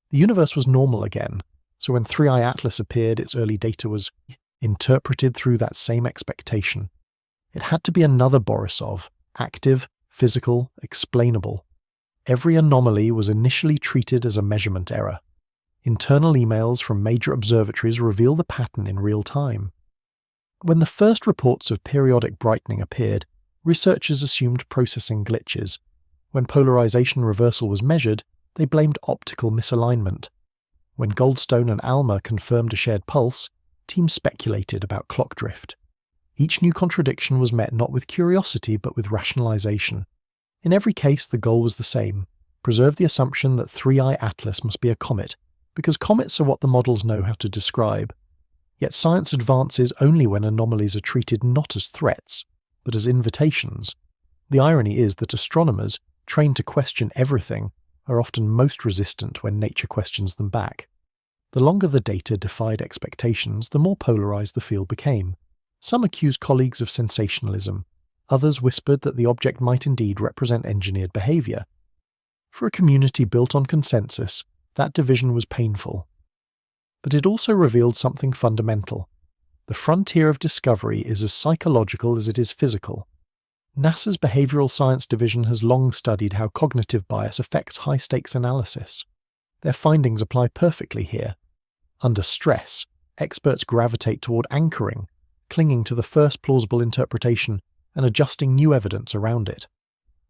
The universe was normal again, so when 3I Atlas appeared, its early data was interpreted through that same expectation. It had to be another Borisov, active, physical, explainable. Every anomaly was initially treated as a measurement error. Internal emails from major observatories reveal the pattern in real time. When the first reports of periodic brightening appeared, researchers assumed processing glitches. When polarization reversal was measured, they blamed optical misalignment. When Goldstone and Alma confirmed a shared pulse, teams speculated about clock drift. Each new contradiction was met not with curiosity but with rationalization. In every case, the goal was the same: preserve the assumption that 3I Atlas must be a comet, because comets are what the models know how to describe. Yet science advances only when anomalies are treated not as threats, but as invitations. The irony is that astronomers, trained to question everything, are often most resistant when nature questions them back. The longer the data defied expectations, the more polarized the field became. Some accused colleagues of sensationalism. Others whispered that the object might indeed represent engineered behavior. For a community built on consensus, that division was painful. But it also revealed something fundamental. The frontier of discovery is as psychological as it is physical. NASA's Behavioral Science Division has long studied how cognitive bias affects high-stakes analysis. Their findings apply perfectly here. Under stress, experts gravitate toward anchoring, clinging to the first plausible interpretation and adjusting new evidence around it.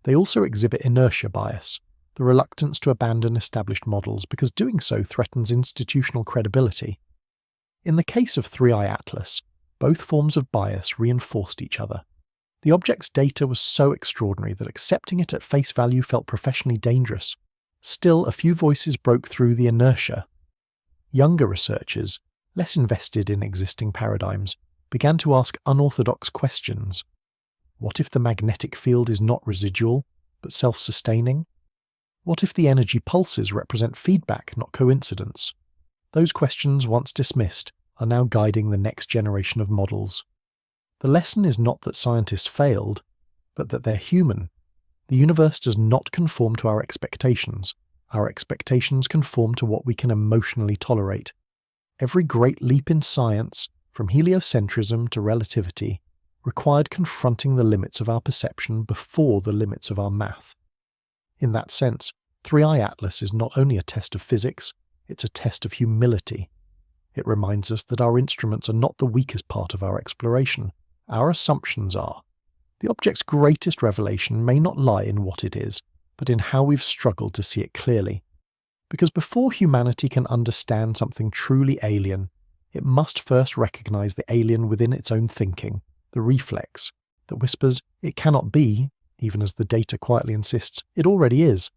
They also exhibit inertia bias, the reluctance to abandon established models because doing so threatens institutional credibility. In the case of 3i Atlas, both forms of bias reinforced each other. The object's data was so extraordinary that accepting it at face value felt professionally dangerous. Still, a few voices broke through the inertia. Younger researchers, less invested in existing paradigms, began to ask unorthodox questions. What if the magnetic field is not residual, but self-sustaining? What if the energy pulses represent feedback, not coincidence? Those questions, once dismissed, are now guiding the next generation of models. The lesson is not that scientists failed, but that they're human. The universe does not conform to our expectations. Our expectations conform to what we can emotionally tolerate. Every great leap in science, from heliocentrism to relativity, required confronting the limits of our perception before the limits of our math. In that sense, 3i Atlas is not only a test of physics, it's a test of humility. It reminds us that our instruments are not the weakest part of our exploration. Our assumptions are. The object's greatest revelation may not lie in what it is, but in how we've struggled to see it clearly. Because before humanity can understand something truly alien, it must first recognize the alien within its own thinking, the reflex, that whispers it cannot be, even as the data quietly insists it already is.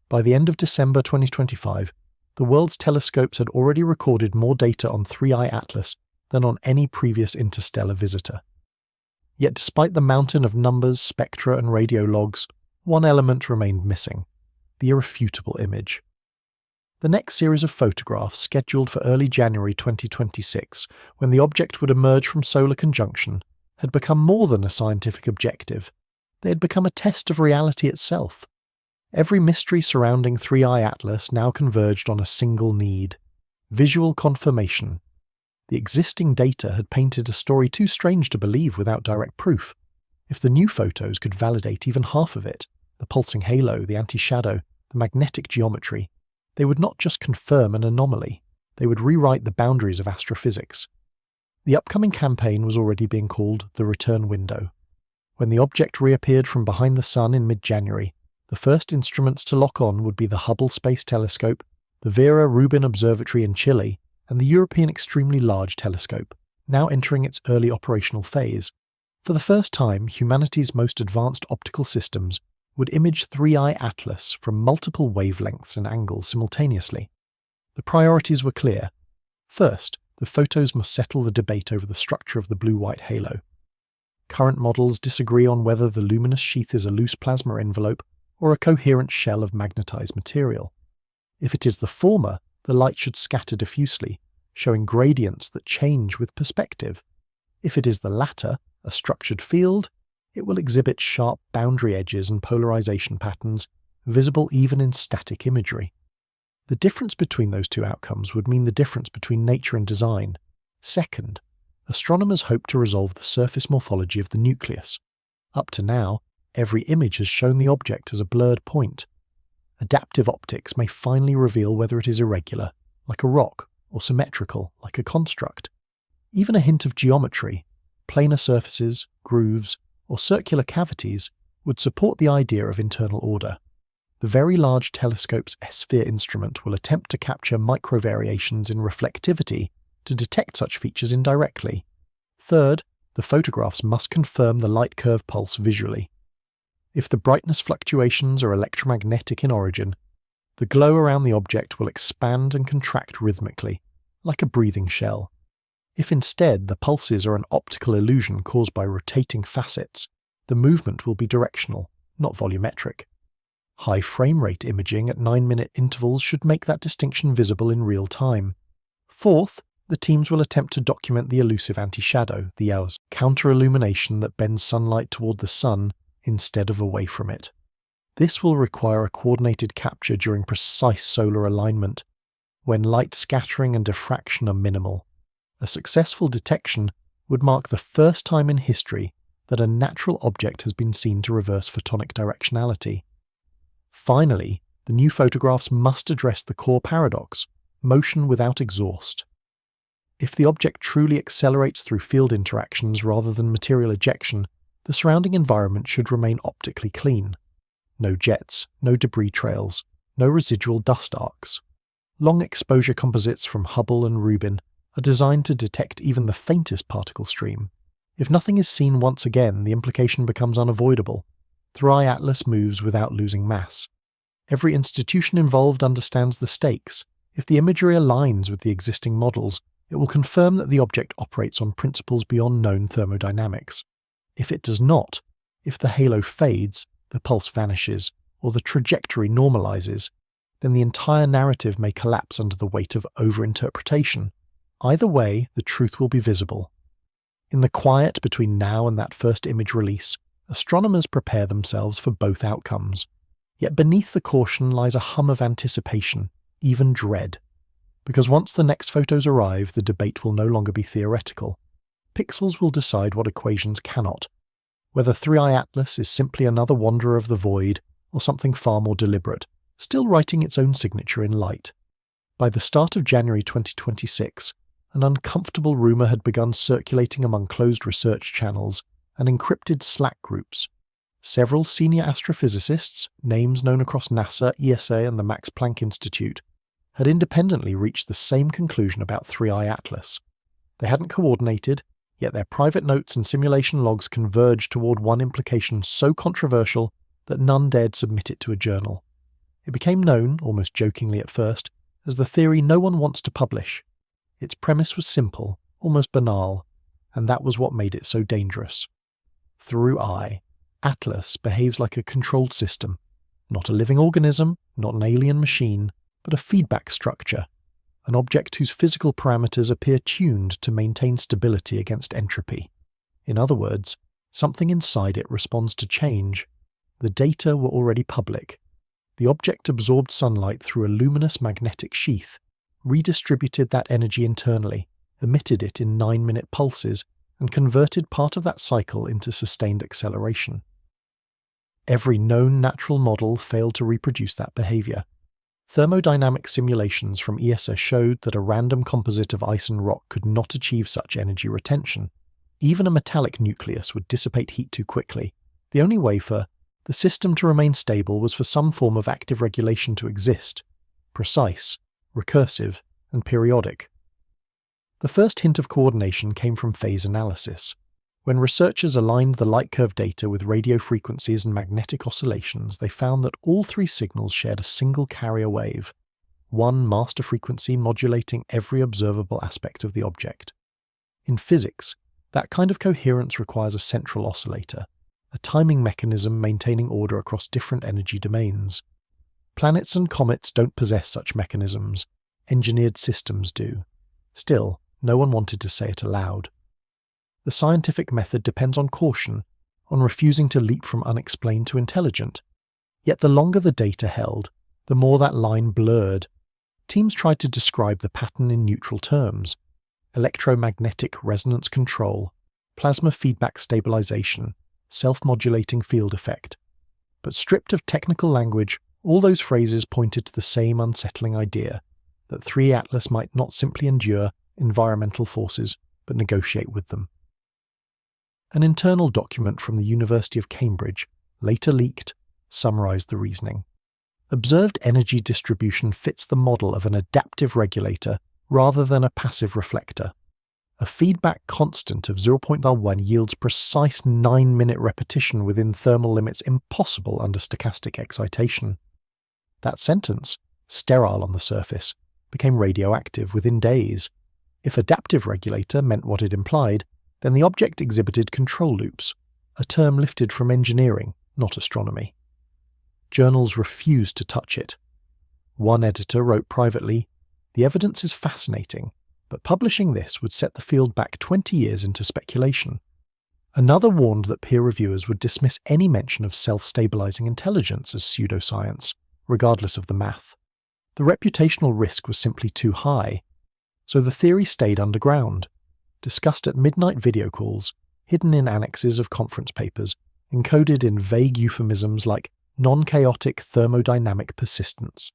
By the end of December 2025, the world's telescopes had already recorded more data on 3i Atlas than on any previous interstellar visitor. Yet despite the mountain of numbers, spectra and radio logs, one element remained missing: the irrefutable image. The next series of photographs, scheduled for early January 2026, when the object would emerge from solar conjunction, had become more than a scientific objective. They had become a test of reality itself. Every mystery surrounding 3i Atlas now converged on a single need: visual confirmation. The existing data had painted a story too strange to believe without direct proof. If the new photos could validate even half of it, the pulsing halo, the anti-shadow, the magnetic geometry, they would not just confirm an anomaly, they would rewrite the boundaries of astrophysics. The upcoming campaign was already being called the return window. When the object reappeared from behind the Sun in mid-January, the first instruments to lock on would be the Hubble Space Telescope, the Vera Rubin Observatory in Chile, and the European Extremely Large Telescope, now entering its early operational phase. For the first time, humanity's most advanced optical systems would image 3i Atlas from multiple wavelengths and angles simultaneously. The priorities were clear. First, the photos must settle the debate over the structure of the blue-white halo. Current models disagree on whether the luminous sheath is a loose plasma envelope or a coherent shell of magnetized material. If it is the former, the light should scatter diffusely, showing gradients that change with perspective. If it is the latter, a structured field, it will exhibit sharp boundary edges and polarization patterns, visible even in static imagery. The difference between those two outcomes would mean the difference between nature and design. Second, astronomers hope to resolve the surface morphology of the nucleus. Up to now, every image has shown the object as a blurred point. Adaptive optics may finally reveal whether it is irregular, like a rock, or symmetrical, like a construct. Even a hint of geometry, planar surfaces, grooves, or circular cavities, would support the idea of internal order. The Very Large Telescope's S-sphere instrument will attempt to capture microvariations in reflectivity to detect such features indirectly. Third, the photographs must confirm the light curve pulse visually. If the brightness fluctuations are electromagnetic in origin, the glow around the object will expand and contract rhythmically, like a breathing shell. If instead the pulses are an optical illusion caused by rotating facets, the movement will be directional, not volumetric. High frame rate imaging at 9-minute intervals should make that distinction visible in real time. Fourth, the teams will attempt to document the elusive anti-shadow, the hour's counter-illumination that bends sunlight toward the sun instead of away from it. This will require a coordinated capture during precise solar alignment, when light scattering and diffraction are minimal. A successful detection would mark the first time in history that a natural object has been seen to reverse photonic directionality. Finally, the new photographs must address the core paradox: motion without exhaust. If the object truly accelerates through field interactions rather than material ejection, the surrounding environment should remain optically clean. No jets, no debris trails, no residual dust arcs. Long exposure composites from Hubble and Rubin are designed to detect even the faintest particle stream. If nothing is seen once again, the implication becomes unavoidable. The Atlas moves without losing mass. Every institution involved understands the stakes. If the imagery aligns with the existing models, it will confirm that the object operates on principles beyond known thermodynamics. If it does not, if the halo fades, the pulse vanishes, or the trajectory normalizes, then the entire narrative may collapse under the weight of overinterpretation. Either way, the truth will be visible. In the quiet between now and that first image release, astronomers prepare themselves for both outcomes. Yet beneath the caution lies a hum of anticipation, even dread. Because once the next photos arrive, the debate will no longer be theoretical. Pixels will decide what equations cannot, whether 3i Atlas is simply another wanderer of the void or something far more deliberate, still writing its own signature in light. By the start of January 2026, an uncomfortable rumour had begun circulating among closed research channels and encrypted Slack groups. Several senior astrophysicists, names known across NASA, ESA and the Max Planck Institute, had independently reached the same conclusion about 3i Atlas. They hadn't coordinated, yet their private notes and simulation logs converged toward one implication so controversial that none dared submit it to a journal. It became known, almost jokingly at first, as the theory no one wants to publish. Its premise was simple, almost banal, and that was what made it so dangerous. Through Atlas behaves like a controlled system, not a living organism, not an alien machine, but a feedback structure, an object whose physical parameters appear tuned to maintain stability against entropy. In other words, something inside it responds to change. The data were already public. The object absorbed sunlight through a luminous magnetic sheath, redistributed that energy internally, emitted it in 9-minute pulses, and converted part of that cycle into sustained acceleration. Every known natural model failed to reproduce that behavior. Thermodynamic simulations from ESA showed that a random composite of ice and rock could not achieve such energy retention. Even a metallic nucleus would dissipate heat too quickly. The only way for the system to remain stable was for some form of active regulation to exist, precise, recursive, and periodic. The first hint of coordination came from phase analysis. When researchers aligned the light curve data with radio frequencies and magnetic oscillations, they found that all three signals shared a single carrier wave, one master frequency modulating every observable aspect of the object. In physics, that kind of coherence requires a central oscillator, a timing mechanism maintaining order across different energy domains. Planets and comets don't possess such mechanisms. Engineered systems do. Still, no one wanted to say it aloud. The scientific method depends on caution, on refusing to leap from unexplained to intelligent. Yet the longer the data held, the more that line blurred. Teams tried to describe the pattern in neutral terms: electromagnetic resonance control, plasma feedback stabilization, self-modulating field effect. But stripped of technical language, all those phrases pointed to the same unsettling idea, that 3 Atlas might not simply endure environmental forces, but negotiate with them. An internal document from the University of Cambridge, later leaked, summarized the reasoning. Observed energy distribution fits the model of an adaptive regulator rather than a passive reflector. A feedback constant of 0.1 yields precise 9-minute repetition within thermal limits impossible under stochastic excitation. That sentence, sterile on the surface, became radioactive within days. If adaptive regulator meant what it implied, then the object exhibited control loops, a term lifted from engineering, not astronomy. Journals refused to touch it. One editor wrote privately, "The evidence is fascinating, but publishing this would set the field back 20 years into speculation." Another warned that peer reviewers would dismiss any mention of self-stabilizing intelligence as pseudoscience, regardless of the math. The reputational risk was simply too high. So the theory stayed underground, discussed at midnight video calls, hidden in annexes of conference papers, encoded in vague euphemisms like non-chaotic thermodynamic persistence.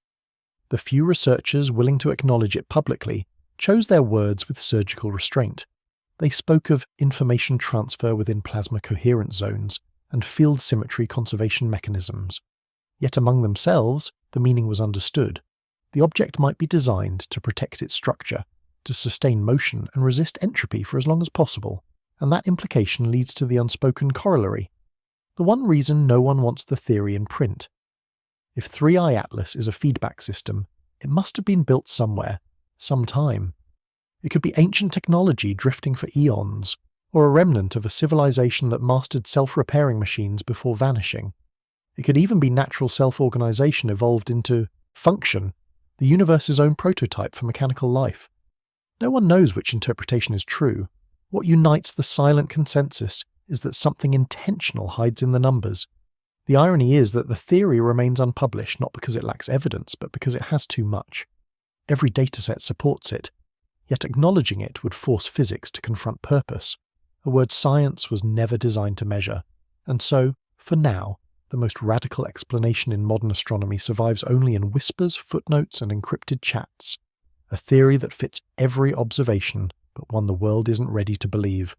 The few researchers willing to acknowledge it publicly chose their words with surgical restraint. They spoke of information transfer within plasma coherence zones and field symmetry conservation mechanisms. Yet among themselves, the meaning was understood. The object might be designed to protect its structure, to sustain motion and resist entropy for as long as possible, and that implication leads to the unspoken corollary. The one reason no one wants the theory in print. If 3i Atlas is a feedback system, it must have been built somewhere, sometime. It could be ancient technology drifting for eons, or a remnant of a civilization that mastered self-repairing machines before vanishing. It could even be natural self-organization evolved into function, the universe's own prototype for mechanical life. No one knows which interpretation is true. What unites the silent consensus is that something intentional hides in the numbers. The irony is that the theory remains unpublished not because it lacks evidence, but because it has too much. Every dataset supports it, yet acknowledging it would force physics to confront purpose, a word science was never designed to measure. And so, for now, the most radical explanation in modern astronomy survives only in whispers, footnotes, and encrypted chats. A theory that fits every observation, but one the world isn't ready to believe.